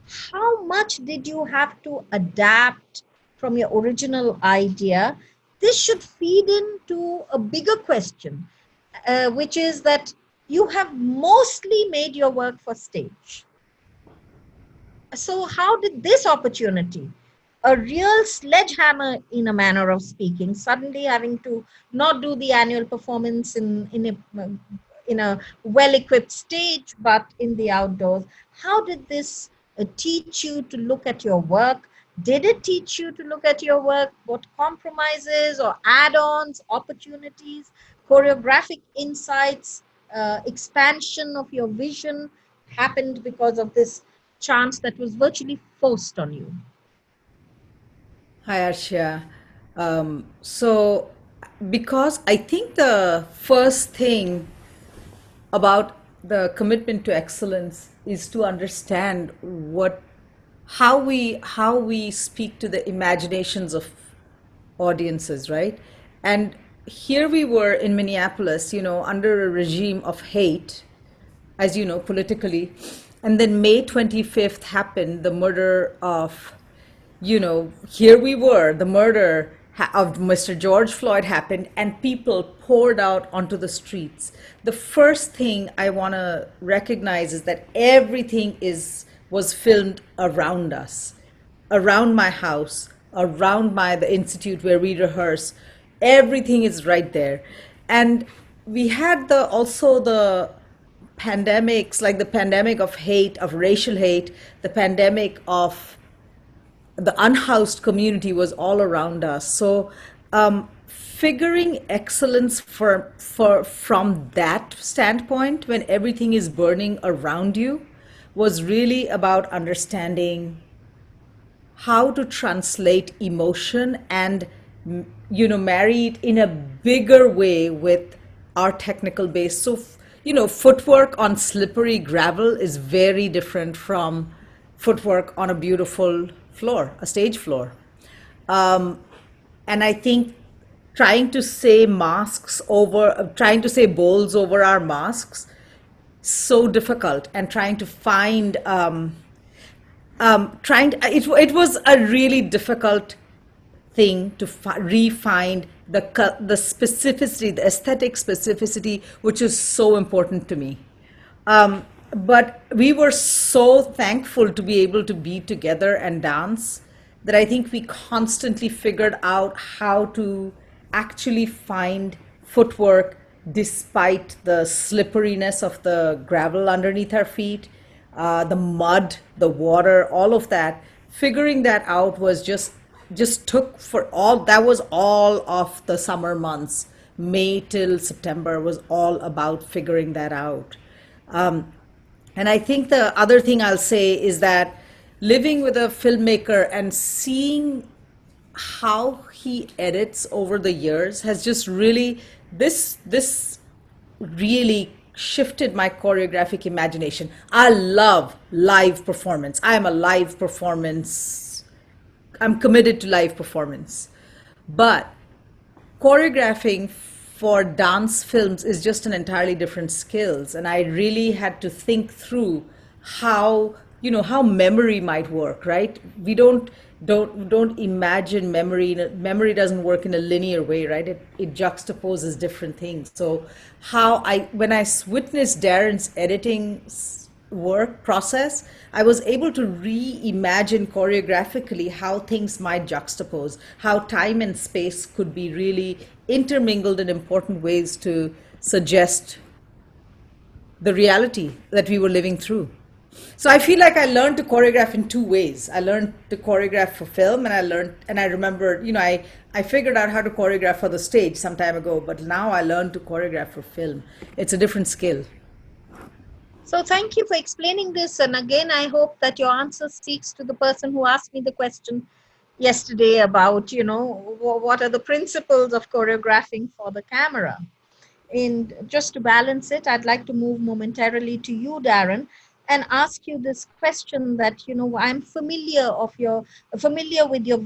how much did you have to adapt from your original idea? This should feed into a bigger question, which is that you have mostly made your work for stage. So how did this opportunity, a real sledgehammer in a manner of speaking, suddenly having to not do the annual performance in a well-equipped stage, but in the outdoors, how did this teach you to look at your work? Did it teach you to look at your work? What compromises or add-ons, opportunities, choreographic insights, expansion of your vision happened because of this chance that was virtually forced on you? Hi, Arshia. So, because I think the first thing about the commitment to excellence is to understand how we speak to the imaginations of audiences, right? And here we were in Minneapolis, under a regime of hate, as you know, politically. And then May 25th happened, the murder of, here we were, the murder of Mr. George Floyd happened, and people poured out onto the streets. The first thing I want to recognize is that everything was filmed around us, around my house, around the institute where we rehearse. Everything is right there. And we had also the pandemics, like the pandemic of hate, of racial hate, the pandemic of the unhoused community was all around us. So figuring excellence from that standpoint, when everything is burning around you, was really about understanding how to translate emotion and, marry it in a bigger way with our technical base. So, footwork on slippery gravel is very different from footwork on a beautiful floor, a stage floor. And I think trying to say trying to say bowls over our masks, so difficult, and trying to find, it was a really difficult thing to re-find the specificity, the aesthetic specificity, which is so important to me. But we were so thankful to be able to be together and dance that I think we constantly figured out how to actually find footwork despite the slipperiness of the gravel underneath our feet, the mud, the water, all of that. Figuring that out was just took for all, that was all of the summer months. May till September was all about figuring that out. And I think the other thing I'll say is that living with a filmmaker and seeing how he edits over the years has just really, this really shifted my choreographic imagination. I love live performance. I'm committed to live performance. But choreographing for dance films is just an entirely different skills, and I really had to think through how memory might work. Right? We don't imagine memory. Memory doesn't work in a linear way, right? It juxtaposes different things. So when I witnessed Darren's editing work process, I was able to reimagine choreographically how things might juxtapose, how time and space could be really intermingled in important ways to suggest the reality that we were living through. So I feel like I learned to choreograph in two ways. I learned to choreograph for film, and I remember, I figured out how to choreograph for the stage some time ago, but now I learned to choreograph for film. It's a different skill. So thank you for explaining this. And again, I hope that your answer speaks to the person who asked me the question yesterday about, what are the principles of choreographing for the camera. And just to balance it, I'd like to move momentarily to you, Darren, and ask you this question that, I'm familiar with your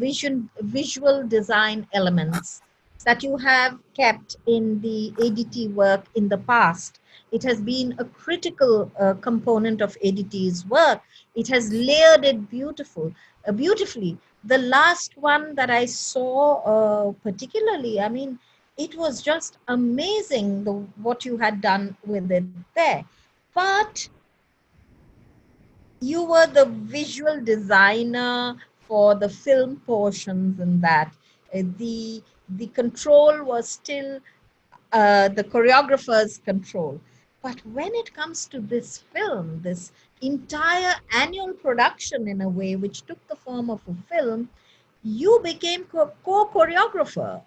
visual design elements that you have kept in the ADT work in the past. It has been a critical component of ADT's work. It has layered it beautifully. The last one that I saw particularly, it was just amazing what you had done with it there. But you were the visual designer for the film portions in that. The control was still the choreographer's control. But when it comes to this film, this entire annual production in a way, which took the form of a film, you became co-choreographer.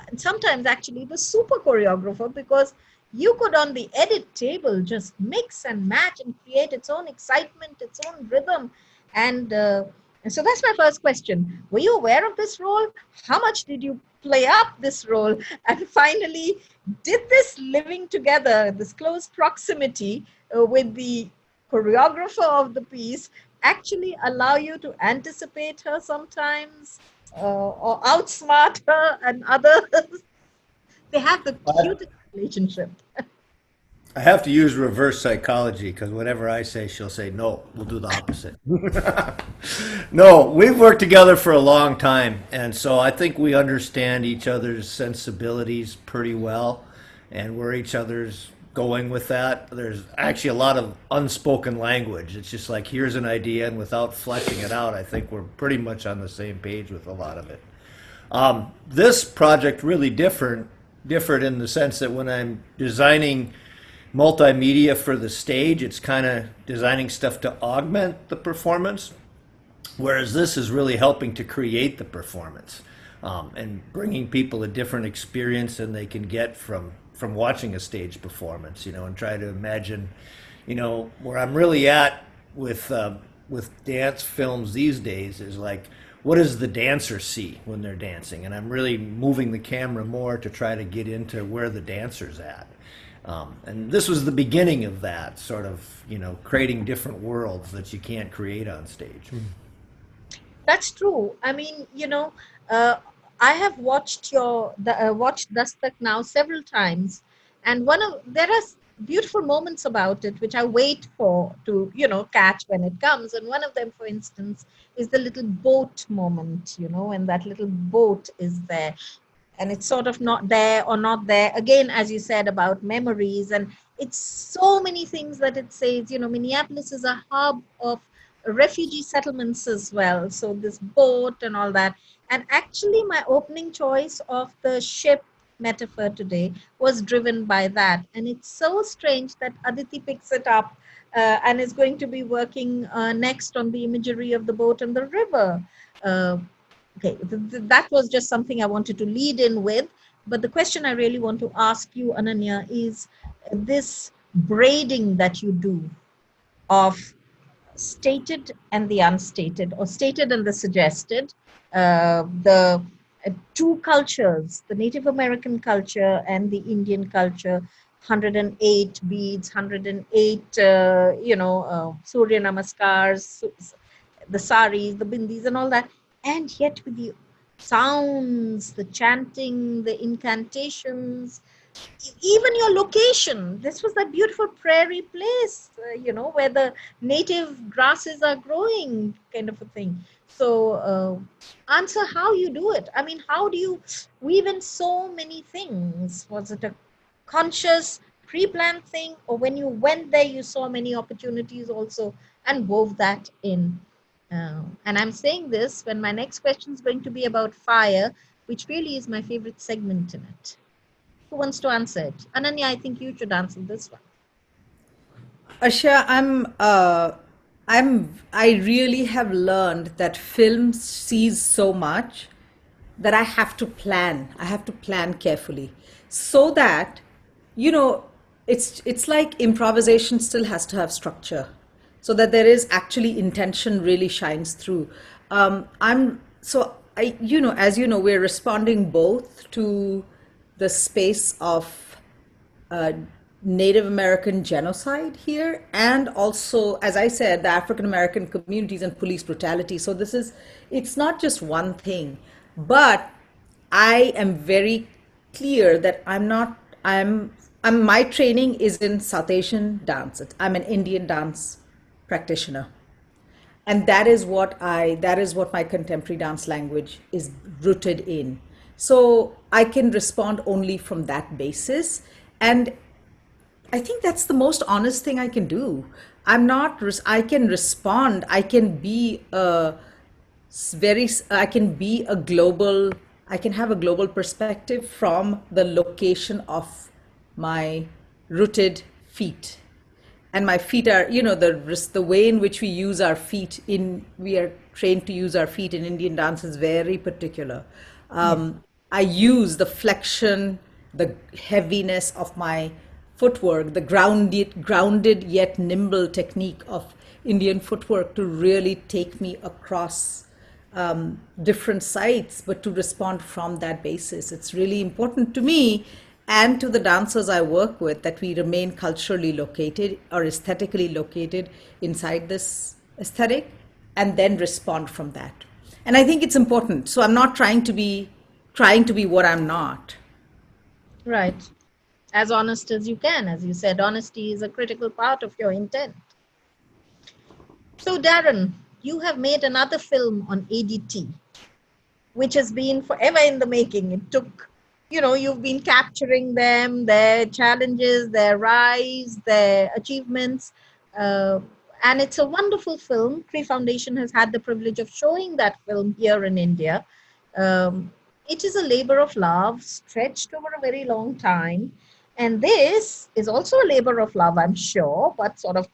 And sometimes actually the super choreographer, because you could on the edit table just mix and match and create its own excitement, its own rhythm. And so that's my first question. Were you aware of this role? How much did you play up this role? And finally, did this living together, this close proximity with the choreographer of the piece actually allow you to anticipate her sometimes or outsmart her and others? They have the cutest relationship. I have to use reverse psychology because whatever I say, she'll say, no, we'll do the opposite. No, we've worked together for a long time. And so I think we understand each other's sensibilities pretty well and where each other's going with that. There's actually a lot of unspoken language. It's just like, here's an idea, and without fleshing it out, I think we're pretty much on the same page with a lot of it. This project really differed in the sense that when I'm designing multimedia for the stage, it's kind of designing stuff to augment the performance, whereas this is really helping to create the performance and bringing people a different experience than they can get from watching a stage performance, and try to imagine, where I'm really at with with dance films these days is like, what does the dancer see when they're dancing? And I'm really moving the camera more to try to get into where the dancer's at. And this was the beginning of that sort of, creating different worlds that you can't create on stage. That's true. I mean, I have watched watched Dastak now several times, and there are beautiful moments about it which I wait for to catch when it comes. And one of them, for instance, is the little boat moment. When that little boat is there, and it's sort of not there or not there again, as you said, about memories. And it's so many things that it says. Minneapolis is a hub of refugee settlements as well, so this boat and all that. And actually my opening choice of the ship metaphor today was driven by that. And it's so strange that Aditi picks it up and is going to be working next on the imagery of the boat and the river. Okay, that was just something I wanted to lead in with. But the question I really want to ask you, Ananya, is this braiding that you do of stated and the unstated, or stated and the suggested, the two cultures, the Native American culture and the Indian culture, 108 beads, 108, Surya Namaskars, the saris, the bindis and all that. And yet with the sounds, the chanting, the incantations, even your location. This was that beautiful prairie place, where the native grasses are growing, kind of a thing. So answer how you do it. I mean, how do you weave in so many things? Was it a conscious, pre-planned thing? Or when you went there, you saw many opportunities also and wove that in? And I'm saying this when my next question is going to be about fire, which really is my favorite segment in it. Who wants to answer it? Ananya, I think you should answer this one. Asha, I really have learned that film sees so much that I have to plan. I have to plan carefully so that, it's like improvisation still has to have structure, so that there is actually intention really shines through. As we're responding both to the space of Native American genocide here, and also, as I said, the African American communities and police brutality. So it's not just one thing, but I am very clear that my training is in South Asian dance. I'm an Indian dance practitioner. And that is what my contemporary dance language is rooted in. So I can respond only from that basis. And I think that's the most honest thing I can do. I can respond. I can have a global perspective from the location of my rooted feet. And my feet are, the way in which we use our feet we are trained to use our feet in Indian dance is very particular. I use the flexion, the heaviness of my footwork, the grounded yet nimble technique of Indian footwork to really take me across different sites, but to respond from that basis. It's really important to me and to the dancers I work with that we remain culturally located or aesthetically located inside this aesthetic and then respond from that. And I think it's important. So I'm not trying to be what I'm not. Right. As honest as you can. As you said, honesty is a critical part of your intent. So Darren, you have made another film on ADT, which has been forever in the making. It took, you've been capturing them, their challenges, their rise, their achievements. And it's a wonderful film. Kri Foundation has had the privilege of showing that film here in India. It is a labor of love stretched over a very long time. And this is also a labor of love, I'm sure, but sort of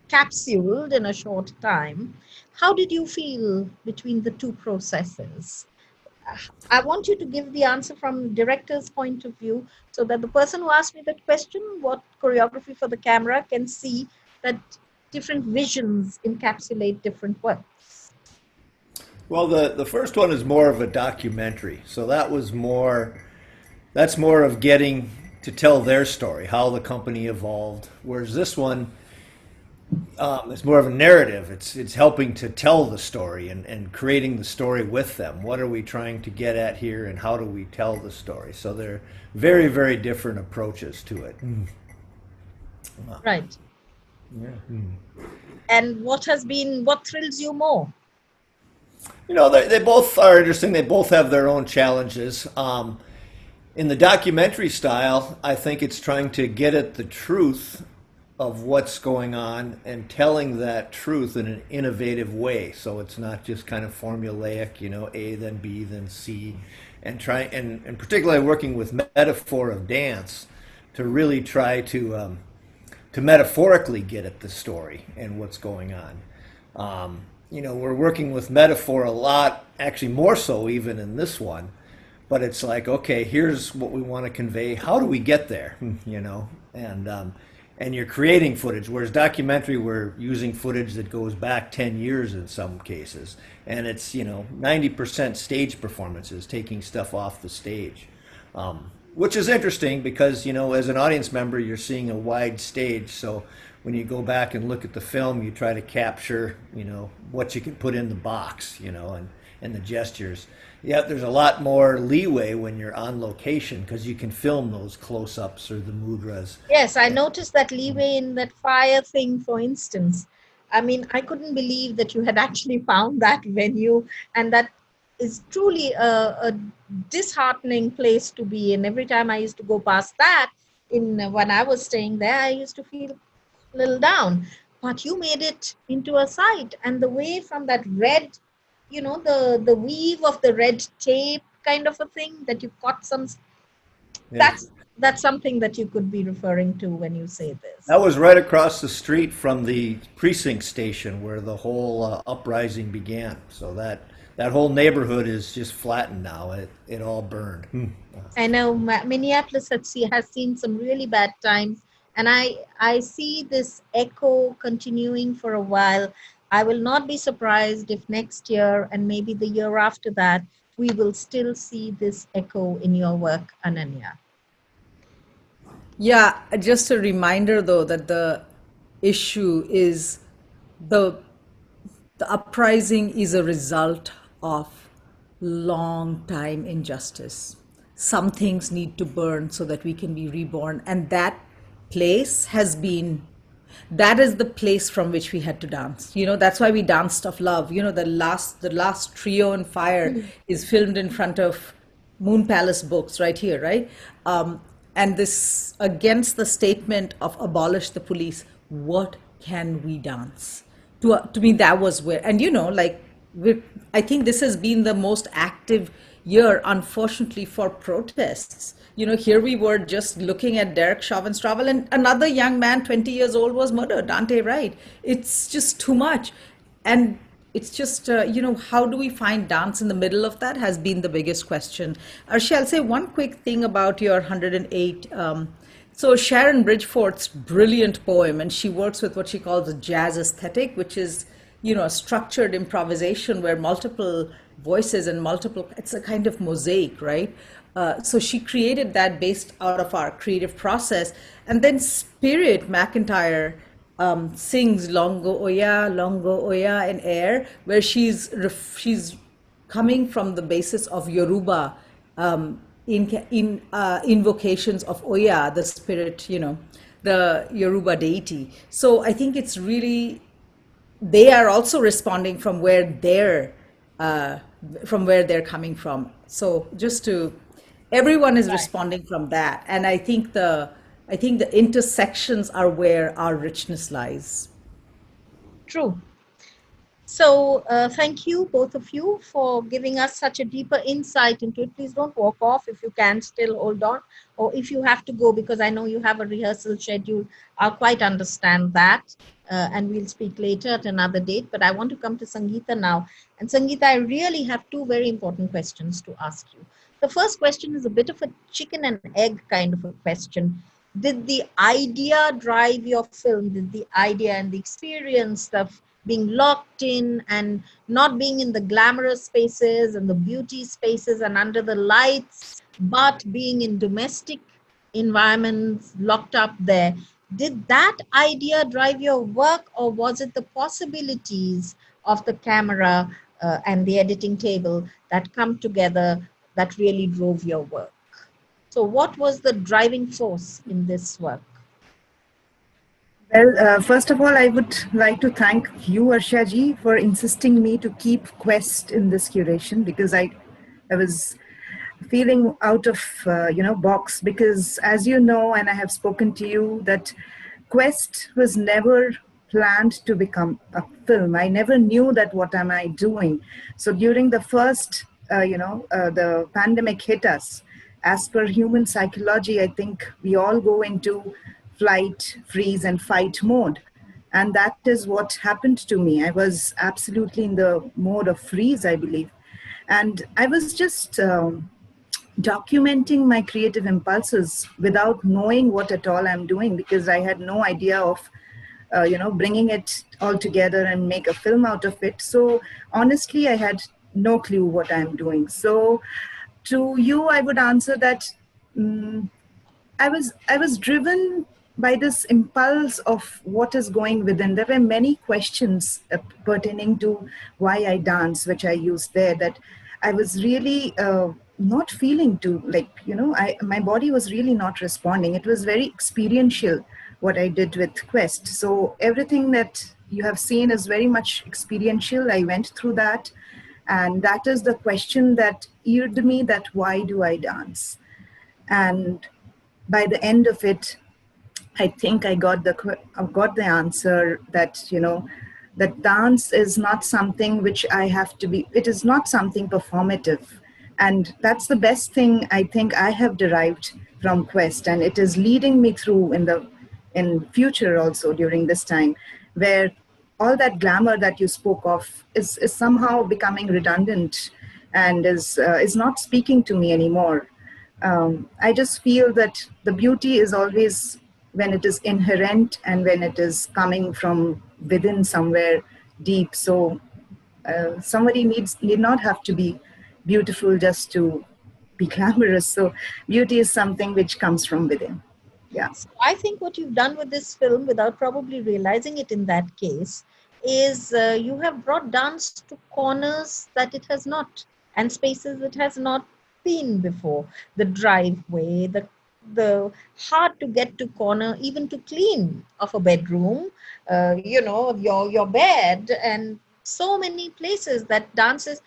capsuled in a short time. How did you feel between the two processes? I want you to give the answer from director's point of view so that the person who asked me that question, what choreography for the camera, can see that different visions encapsulate different works? Well, the first one is more of a documentary. So that's more of getting to tell their story, how the company evolved. Whereas this one, it's more of a narrative. It's helping to tell the story and creating the story with them. What are we trying to get at here, and how do we tell the story? So they're very, very different approaches to it. Right. Yeah. And what thrills you more? You know, they both are interesting. They both have their own challenges. In the documentary style, I think it's trying to get at the truth of what's going on and telling that truth in an innovative way. So it's not just kind of formulaic, you know, A, then B, then C, and particularly working with metaphor of dance to really try to metaphorically get at the story and what's going on. You know, we're working with metaphor a lot, actually more so even in this one, but it's like, okay, here's what we want to convey. How do we get there? You know, and you're creating footage, whereas documentary, we're using footage that goes back 10 years in some cases, and it's, you know, 90% stage performances, taking stuff off the stage, which is interesting because, you know, as an audience member, you're seeing a wide stage, so when you go back and look at the film, you try to capture, you know, what you can put in the box, you know, and the gestures. Yeah, there's a lot more leeway when you're on location because you can film those close-ups or the mudras. Yes, I noticed that leeway in that fire thing, for instance. I mean, I couldn't believe that you had actually found that venue, and that is truly a disheartening place to be in. Every time I used to go past that, when I was staying there, I used to feel a little down. But you made it into a site, and the way from that red, you know, the weave of the red tape kind of a thing that you caught some. Yeah. That's something that you could be referring to when you say this. That was right across the street from the precinct station where the whole uprising began. So that whole neighborhood is just flattened now. It all burned. I know Minneapolis has seen some really bad times, and I see this echo continuing for a while. I will not be surprised if next year and maybe the year after that, we will still see this echo in your work, Ananya. Yeah, just a reminder though that the issue is the uprising is a result of long time injustice. Some things need to burn so that we can be reborn, and that is the place from which we had to dance. You know, that's why we danced of love. You know, the last trio in fire is filmed in front of Moon Palace Books right here, right? And this against the statement of abolish the police. What can we dance? To me, that was where, and you know, like I think this has been the most active year, unfortunately, for protests. You know, here we were just looking at Derek Chauvin's travel, and another young man, 20 years old, was murdered, Dante Wright. It's just too much. And it's just, you know, how do we find dance in the middle of that has been the biggest question. Arshia, I'll say one quick thing about your 108. So Sharon Bridgeforth's brilliant poem, and she works with what she calls a jazz aesthetic, which is, you know, a structured improvisation where multiple voices and it's a kind of mosaic, right? So she created that based out of our creative process. And then Spirit McIntyre sings Longo Oya in air, where she's coming from the basis of Yoruba in invocations of Oya, the spirit, you know, the Yoruba deity. So I think it's really, they are also responding from where they're coming from. So everyone is responding from that, and I think the intersections are where our richness lies. True. So thank you, both of you, for giving us such a deeper insight into it. Please don't walk off. If you can, still hold on. Or if you have to go, because I know you have a rehearsal schedule, I'll quite understand that. And we'll speak later at another date. But I want to come to Sangeeta now. And Sangeeta, I really have two very important questions to ask you. The first question is a bit of a chicken and egg kind of a question. Did the idea drive your film? Did the idea and the experience of being locked in and not being in the glamorous spaces and the beauty spaces and under the lights, but being in domestic environments locked up there, did that idea drive your work, or was it the possibilities of the camera and the editing table that come together that really drove your work? So what was the driving force in this work? Well, first of all, I would like to thank you, Arsha ji, for insisting me to keep Quest in this curation, because I was feeling out of box, because as you know, and I have spoken to you, that Quest was never planned to become a film. I never knew that what am I doing. So during the first the pandemic hit us, as per human psychology, I think we all go into flight, freeze, and fight mode. And that is what happened to me. I was absolutely in the mode of freeze, I believe. And I was just documenting my creative impulses without knowing what at all I'm doing, because I had no idea of bringing it all together and make a film out of it. So honestly, I had no clue what I'm doing. So to you, I would answer that I was driven by this impulse of what is going within. There were many questions pertaining to why I dance, which I used there, that I was really not feeling to, my body was really not responding. It was very experiential what I did with Quest. So everything that you have seen is very much experiential. I went through that. And that is the question that eared me, that why do I dance? And by the end of it, I think I got the answer that, that dance is not something which I have to be, it is not something performative. And that's the best thing I think I have derived from Quest. And it is leading me through in future also during this time, where all that glamour that you spoke of is somehow becoming redundant and is not speaking to me anymore. I just feel that the beauty is always when it is inherent and when it is coming from within somewhere deep. So somebody need not have to be beautiful just to be glamorous. So beauty is something which comes from within. Yeah. So I think what you've done with this film, without probably realizing it in that case, is you have brought dance to corners that it has not, and spaces it has not been before. The driveway, the hard to get to corner, even to clean of a bedroom, your bed, and so many places that dance is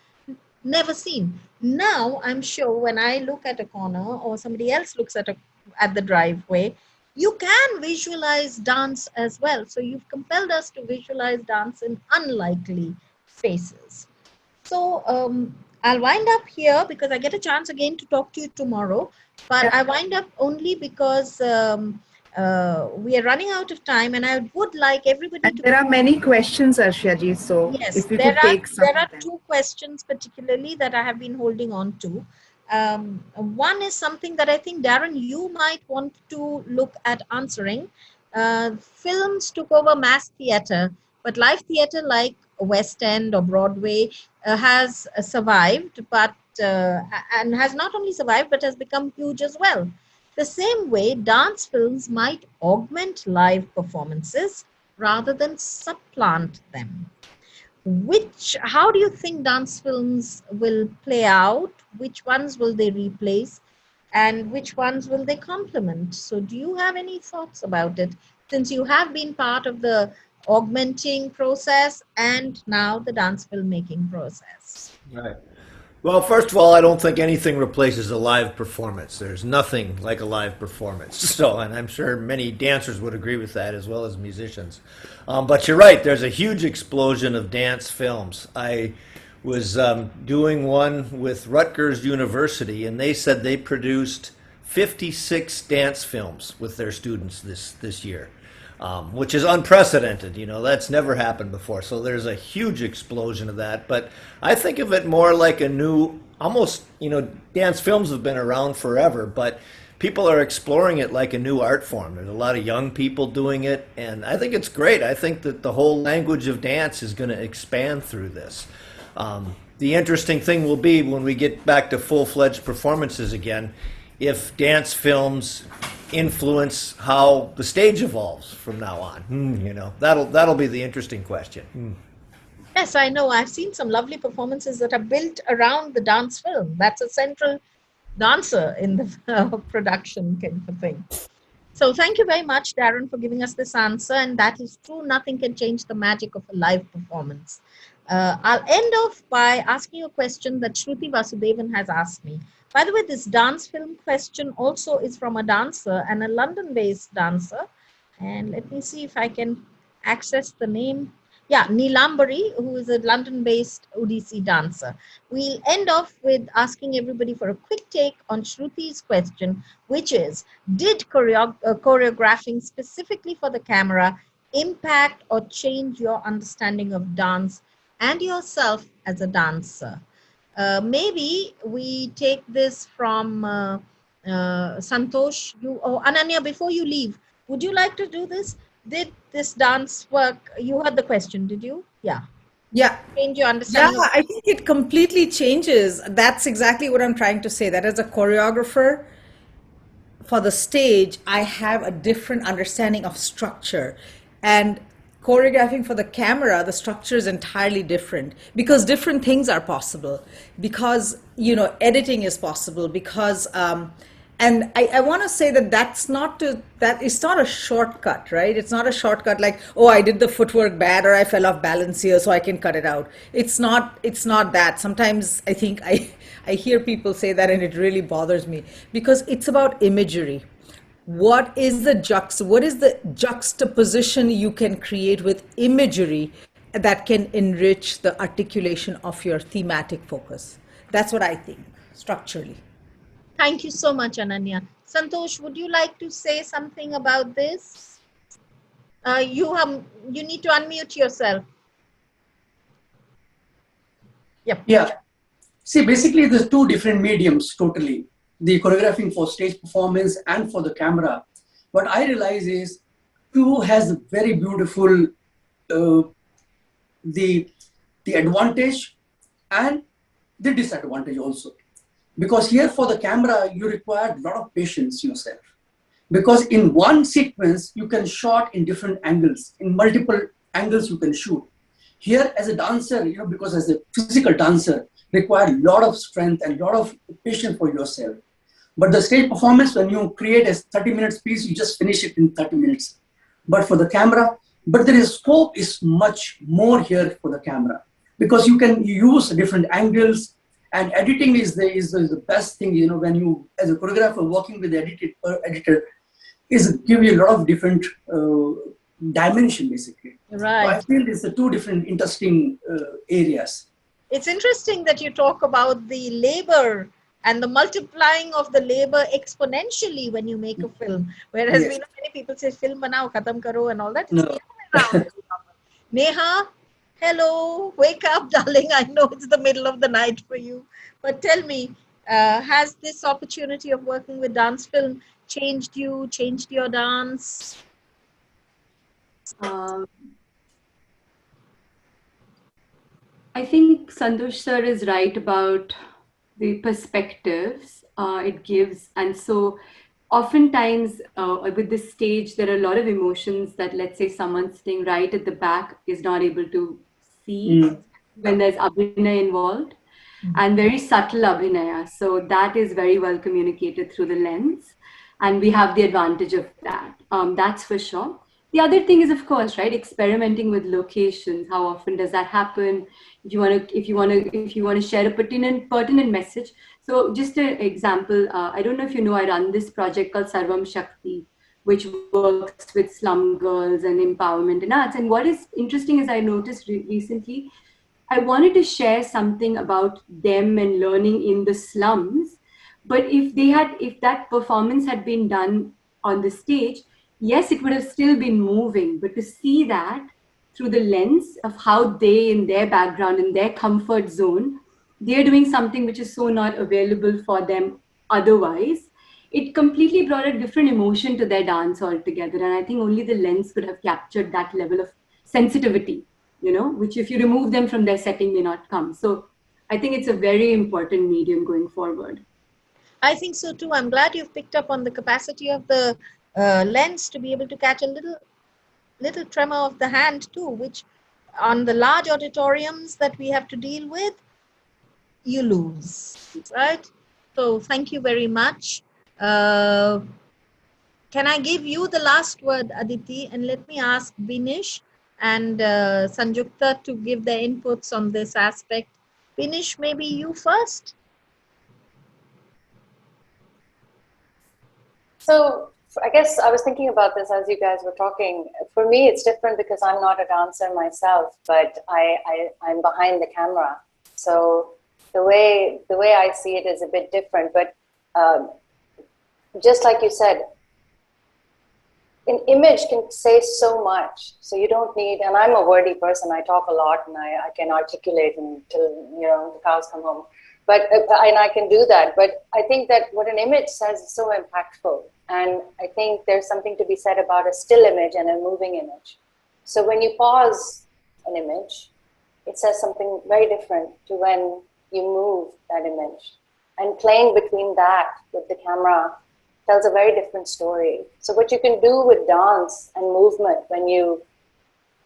never seen. Now, I'm sure when I look at a corner or somebody else looks at the driveway, you can visualize dance as well. So you've compelled us to visualize dance in unlikely spaces. So I'll wind up here because I get a chance again to talk to you tomorrow. But I wind up only because we are running out of time, and I would like everybody to... There are many questions, Arshaji, so yes, if we could take some. There are two questions particularly that I have been holding on to. One is something that I think, Darren, you might want to look at answering. Films took over mass theater, but live theater like West End or Broadway has survived, but and has not only survived, but has become huge as well. The same way, dance films might augment live performances rather than supplant them. How do you think dance films will play out? Which ones will they replace? And which ones will they complement? So do you have any thoughts about it, since you have been part of the augmenting process and now the dance filmmaking process? Right. Well, first of all, I don't think anything replaces a live performance. There's nothing like a live performance. So, and I'm sure many dancers would agree with that, as well as musicians. But you're right, there's a huge explosion of dance films. I was doing one with Rutgers University, and they said they produced 56 dance films with their students this year. Which is unprecedented. That's never happened before. So there's a huge explosion of that. But I think of it more like a new, almost, dance films have been around forever, but people are exploring it like a new art form. There's a lot of young people doing it, and I think it's great. I think that the whole language of dance is going to expand through this. The interesting thing will be when we get back to full-fledged performances again, if dance films influence how the stage evolves from now on. You know, that'll be the interesting question. Yes, I know. I've seen some lovely performances that are built around the dance film. That's a central dancer in the production kind of thing. So thank you very much, Darren, for giving us this answer. And that is true. Nothing can change the magic of a live performance. I'll end off by asking you a question that Shruti Vasudevan has asked me. By the way, this dance film question also is from a dancer and a London-based dancer. And let me see if I can access the name. Yeah, Neelambari, who is a London-based Odissi dancer. We'll end off with asking everybody for a quick take on Shruti's question, which is, did choreographing specifically for the camera impact or change your understanding of dance and yourself as a dancer? Maybe we take this from Santosh. Ananya, before you leave, would you like to do this? Did this dance work? You heard the question, did you? Yeah. Yeah. Change your understanding. Yeah, I think it completely changes. That's exactly what I'm trying to say. That as a choreographer for the stage, I have a different understanding of structure. And choreographing for the camera, the structure is entirely different because different things are possible. Because, you know, editing is possible. Because and I want to say that that it's not a shortcut, right? It's not a shortcut like, oh, I did the footwork bad or I fell off balance here, so I can cut it out. It's not that. Sometimes I think I hear people say that and it really bothers me because it's about imagery. What is the juxtaposition you can create with imagery that can enrich the articulation of your thematic focus? That's what I think, structurally. Thank you so much, Ananya. Santosh, would you like to say something about this? You need to unmute yourself. Yep. Yeah. See, basically, there's two different mediums totally. The choreographing for stage performance and for the camera. What I realize is two has a very beautiful the advantage and the disadvantage also. Because here for the camera, you require a lot of patience yourself. Because in one sequence, you can shot in different angles. In multiple angles, you can shoot. Here as a dancer, you know, because as a physical dancer, require a lot of strength and a lot of patience for yourself. But the stage performance, when you create a 30 minutes piece, you just finish it in 30 minutes. But for the camera, scope is much more here for the camera. Because you can use different angles, and editing is the best thing, you know, when you, as a choreographer, working with the editor, is give you a lot of different dimension, basically. Right. So I feel it's the two different interesting areas. It's interesting that you talk about the labor and the multiplying of the labor exponentially when you make a film. Whereas we know many people say, film banao, khatam karo and all that. It's the other way around. Neha, hello, wake up, darling. I know it's the middle of the night for you. But tell me, has this opportunity of working with dance film changed you, changed your dance? I think Santosh sir is right about the perspectives it gives. And so oftentimes with this stage, there are a lot of emotions that, let's say, someone sitting right at the back is not able to see when there's abhinay involved, and very subtle abhinaya. So that is very well communicated through the lens, and we have the advantage of that. That's for sure. The other thing is, of course, right, experimenting with locations. How often does that happen? If you want to share a pertinent message. So just an example, I don't know if you know, I run this project called Sarvam Shakti, which works with slum girls and empowerment and arts. And what is interesting is I noticed recently, I wanted to share something about them and learning in the slums. But if that performance had been done on the stage, yes, it would have still been moving. But to see that through the lens of how they, in their background, in their comfort zone, they're doing something which is so not available for them otherwise, it completely brought a different emotion to their dance altogether. And I think only the lens could have captured that level of sensitivity, which if you remove them from their setting may not come. So I think it's a very important medium going forward. I think so too. I'm glad you've picked up on the capacity of the lens to be able to catch a little tremor of the hand too, which on the large auditoriums that we have to deal with, you lose, right? So thank you very much. Can I give you the last word, Aditi? And let me ask Binish and Sanjukta to give their inputs on this aspect. Binish, maybe you first? So I guess I was thinking about this as you guys were talking. For me, it's different because I'm not a dancer myself, but I'm behind the camera. So the way I see it is a bit different. But just like you said, an image can say so much. So you don't need, and I'm a wordy person. I talk a lot and I can articulate until, the cows come home. But, and I can do that. But I think that what an image says is so impactful. And I think there's something to be said about a still image and a moving image. So when you pause an image, it says something very different to when you move that image. And playing between that with the camera tells a very different story. So what you can do with dance and movement when you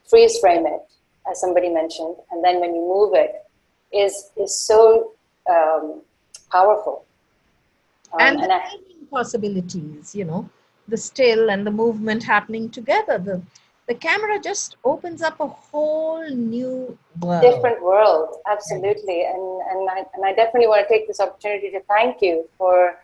freeze frame it, as somebody mentioned, and then when you move it, is so powerful. And the possibilities, the still and the movement happening together. The camera just opens up a whole new world. Different world, absolutely. And I definitely want to take this opportunity to thank you for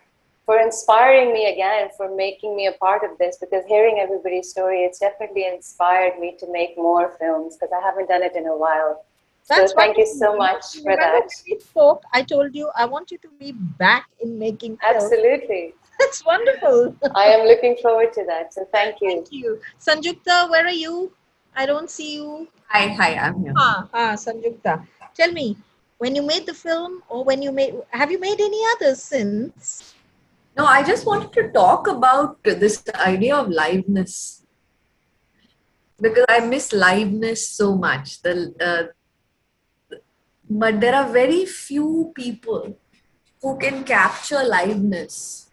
inspiring me again, for making me a part of this, because hearing everybody's story, it's definitely inspired me to make more films, because I haven't done it in a while. That's so thank you so much for that. When we spoke, I told you I want you to be back in making films. Absolutely. That's wonderful. I am looking forward to that. So thank you. Thank you. Sanjukta, where are you? I don't see you. Hi, I'm here. Sanjukta. Tell me, when you made the film, or have you made any others since? No, I just wanted to talk about this idea of liveness, because I miss liveness so much. But there are very few people who can capture liveness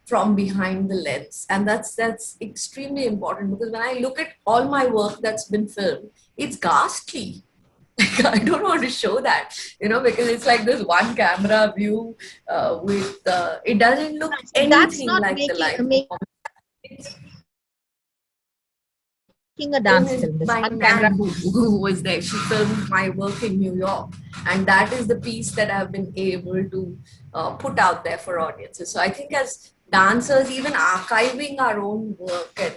from behind the lens, and that's extremely important, because when I look at all my work that's been filmed, it's ghastly. I don't want to show that, because it's like this one camera view with it doesn't look anything like the live. A dance film. My nan who was there, she filmed my work in New York, and that is the piece that I've been able to put out there for audiences. So I think as dancers, even archiving our own work and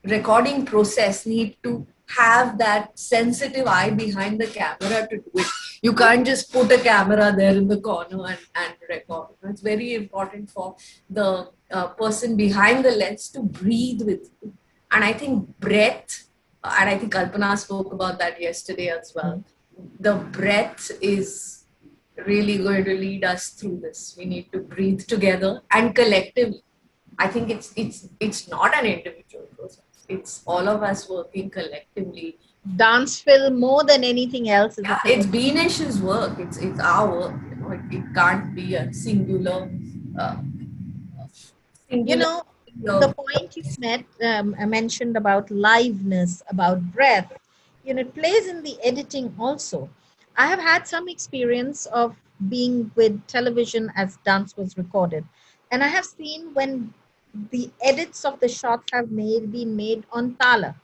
recording process need to have that sensitive eye behind the camera to do it. You can't just put a camera there in the corner and record. It's very important for the person behind the lens to breathe with you. And I think breath, and I think Kalpana spoke about that yesterday as well. The breath is really going to lead us through this. We need to breathe together and collectively. I think it's not an individual process. It's all of us working collectively. Dance film more than anything else. It's Binesh's work. It's our work. It can't be a singular. The point you mentioned about liveness, about breath, it plays in the editing also. I have had some experience of being with television as dance was recorded, and I have seen when the edits of the shots have been made on tala,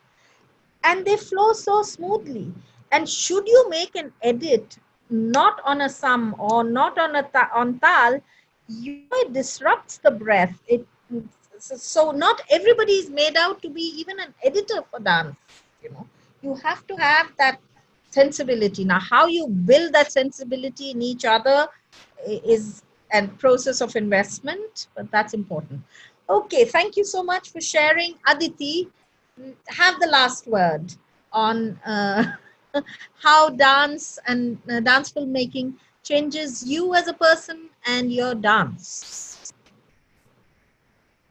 and they flow so smoothly. And should you make an edit not on a sum or not on on tal, it disrupts the breath. So not everybody is made out to be even an editor for dance. You have to have that sensibility. Now, how you build that sensibility in each other is a process of investment, but that's important. Okay, thank you so much for sharing. Aditi, have the last word on how dance and dance filmmaking changes you as a person and your dance?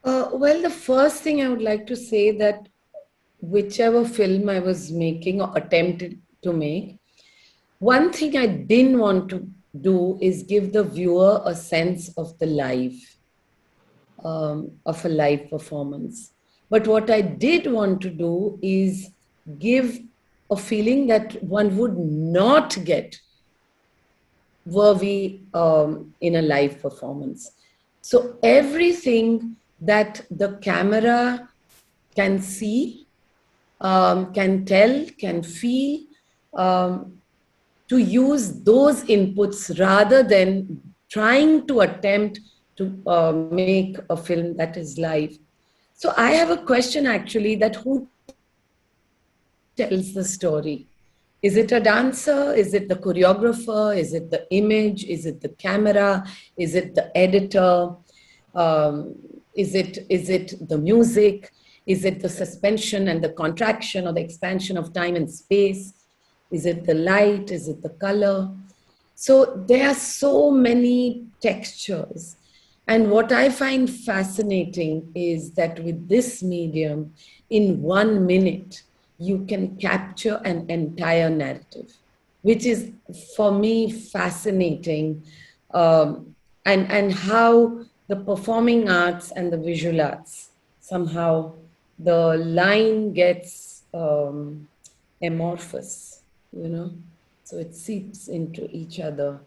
Well, the first thing I would like to say that whichever film I was making or attempted to make, one thing I didn't want to do is give the viewer a sense of the live, of a live performance. But what I did want to do is give a feeling that one would not get were we in a live performance. So everything that the camera can see, can tell, can feel, to use those inputs rather than trying to attempt to make a film that is live. So I have a question actually, that who tells the story? Is it a dancer? Is it the choreographer? Is it the image? Is it the camera? Is it the editor? Is it the music? Is it the suspension and the contraction or the expansion of time and space? Is it the light? Is it the color? So there are so many textures. And what I find fascinating is that with this medium, in 1 minute, you can capture an entire narrative, which is for me fascinating. And how the performing arts and the visual arts, somehow the line gets amorphous, so it seeps into each other.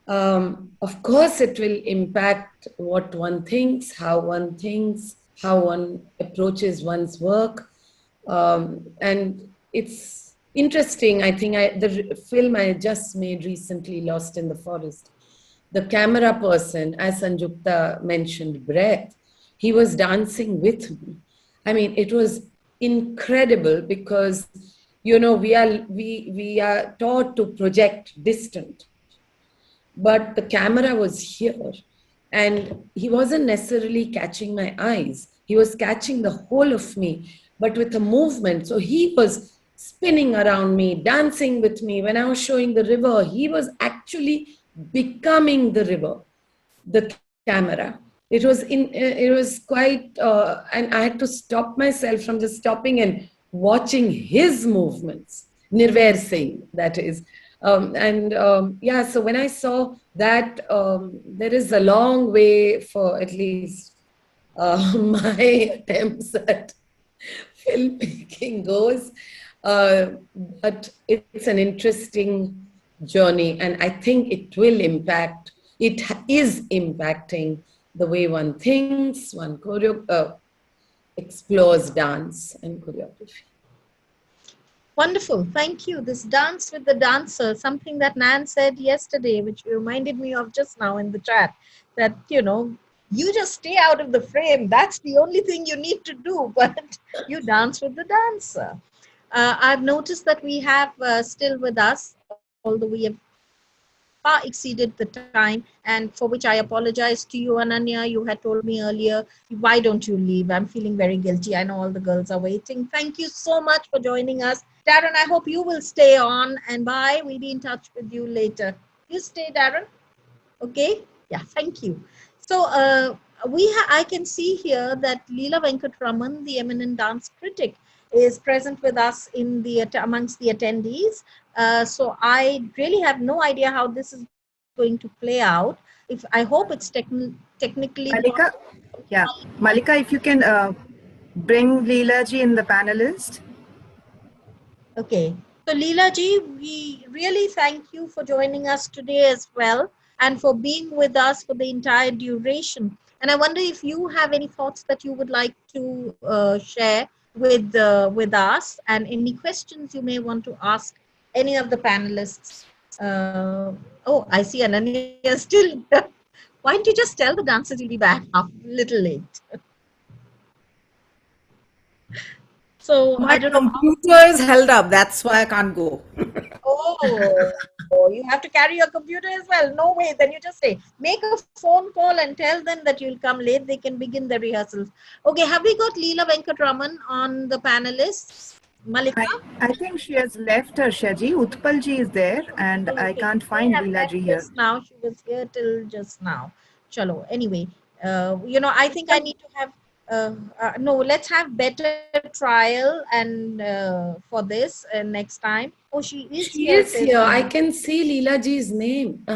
Of course, it will impact what one thinks, how one approaches one's work. And it's interesting. I think the film I just made recently, Lost in the Forest, the camera person, as Sanjukta mentioned, Breath, he was dancing with me. I mean, it was incredible because, we are taught to project distant, but the camera was here and he wasn't necessarily catching my eyes. He was catching the whole of me, but with a movement. So he was spinning around me, dancing with me. When I was showing the river, he was actually becoming the river, the camera. It was quite, and I had to stop myself from just stopping and watching his movements, Nirvair Singh, that is. So when I saw that, there is a long way for at least my attempts at filmmaking goes. But it's an interesting journey, and I think it is impacting the way one thinks, one explores dance and choreography. Wonderful. Thank you. This dance with the dancer, something that Nan said yesterday, which reminded me of just now in the chat, that, you just stay out of the frame. That's the only thing you need to do, but you dance with the dancer. I've noticed that we have still with us, although we have far exceeded the time, and for which I apologize to you, Ananya. You had told me earlier, why don't you leave? I'm feeling very guilty. I know all the girls are waiting. Thank you so much for joining us. Darren, I hope you will stay on, and bye. We'll be in touch with you later. You stay, Darren? Okay? Yeah, thank you. So I can see here that Leela Venkatraman, the eminent dance critic, is present with us in amongst the attendees. So I really have no idea how this is going to play out. I hope it's technically. Malika, yeah, Malika, if you can bring Leela ji in the panelist. Okay. So Leela ji, we really thank you for joining us today as well, and for being with us for the entire duration. And I wonder if you have any thoughts that you would like to share with us, and any questions you may want to ask any of the panelists. I see Ananya still. Why don't you just tell the dancers you'll be back a little late? So My I don't know. computer is held up. That's why I can't go. Oh, you have to carry your computer as well. No way. Then you just say, make a phone call and tell them that you'll come late. They can begin the rehearsals. Okay, have we got Leela Venkatraman on the panelists? Malika? I think she has left her, Shaji. Utpalji is there, and I Okay, can't she find may have left Leela ji here. just now. She was here till just now. Chalo. Anyway, I think I need to have. No, let's have better trial and for this next time. Oh, she is She here. is Says here. I someone. can see Leela ji's name.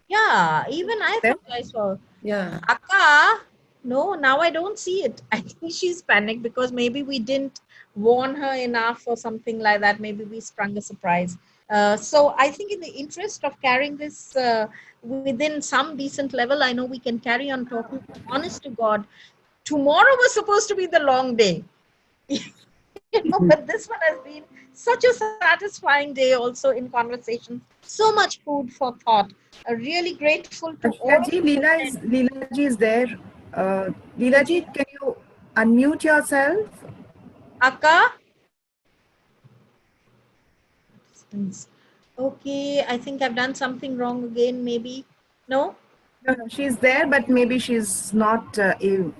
Yeah, even I thought I saw. Yeah. Akka, no, now I don't see it. I think she's panicked because maybe we didn't warn her enough or something like that. Maybe we sprung a surprise. So I think in the interest of carrying this within some decent level, I know we can carry on talking. Honest to God, tomorrow was supposed to be the long day. But this one has been such a satisfying day also in conversation. So much food for thought. Really grateful to all of Shaji, you. Leela ji is there. Leela ji, can you unmute yourself? Akka? Okay, I think I've done something wrong again, maybe. No? No, she's there, but maybe she's not able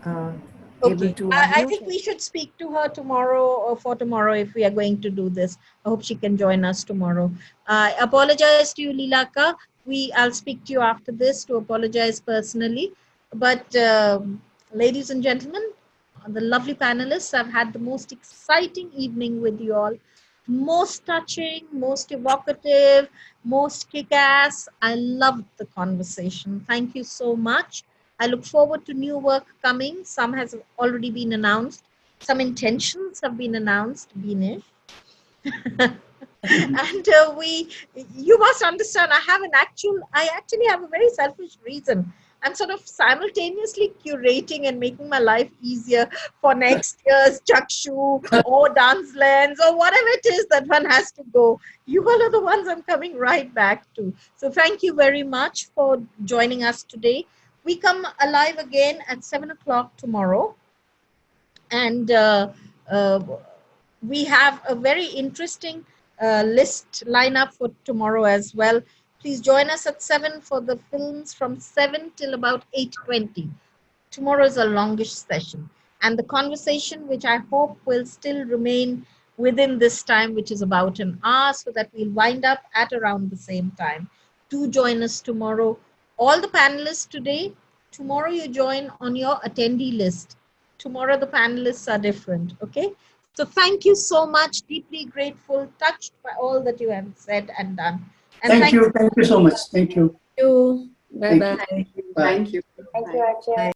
Okay. to I unmute think her. we should speak to her tomorrow or for tomorrow if we are going to do this. I hope she can join us tomorrow. I apologize to you, Lilaka. I'll speak to you after this to apologize personally. But ladies and gentlemen, the lovely panelists, I've had the most exciting evening with you all. Most touching, most evocative, most kick-ass. I loved the conversation. Thank you so much. I look forward to new work coming. Some has already been announced. Some intentions have been announced, Beanish. And you must understand, I actually have a very selfish reason. I'm sort of simultaneously curating and making my life easier for next year's Chakshu or Dance Lens or whatever it is that one has to go. You all are the ones I'm coming right back to. So thank you very much for joining us today. We come alive again at 7 o'clock tomorrow. And uh, we have a very interesting list lineup for tomorrow as well. Please join us at 7 for the films from 7 till about 8:20. Tomorrow is a longish session. And the conversation, which I hope will still remain within this time, which is about an hour, so that we'll wind up at around the same time. Do join us tomorrow. All the panelists today, tomorrow you join on your attendee list. Tomorrow the panelists are different, okay? So thank you so much, deeply grateful, touched by all that you have said and done. And Thank thanks. you. Thank you so much. Thank you. Thank you. Bye Thank bye. you. Thank you. Bye. Thank you. Thank you, Archie.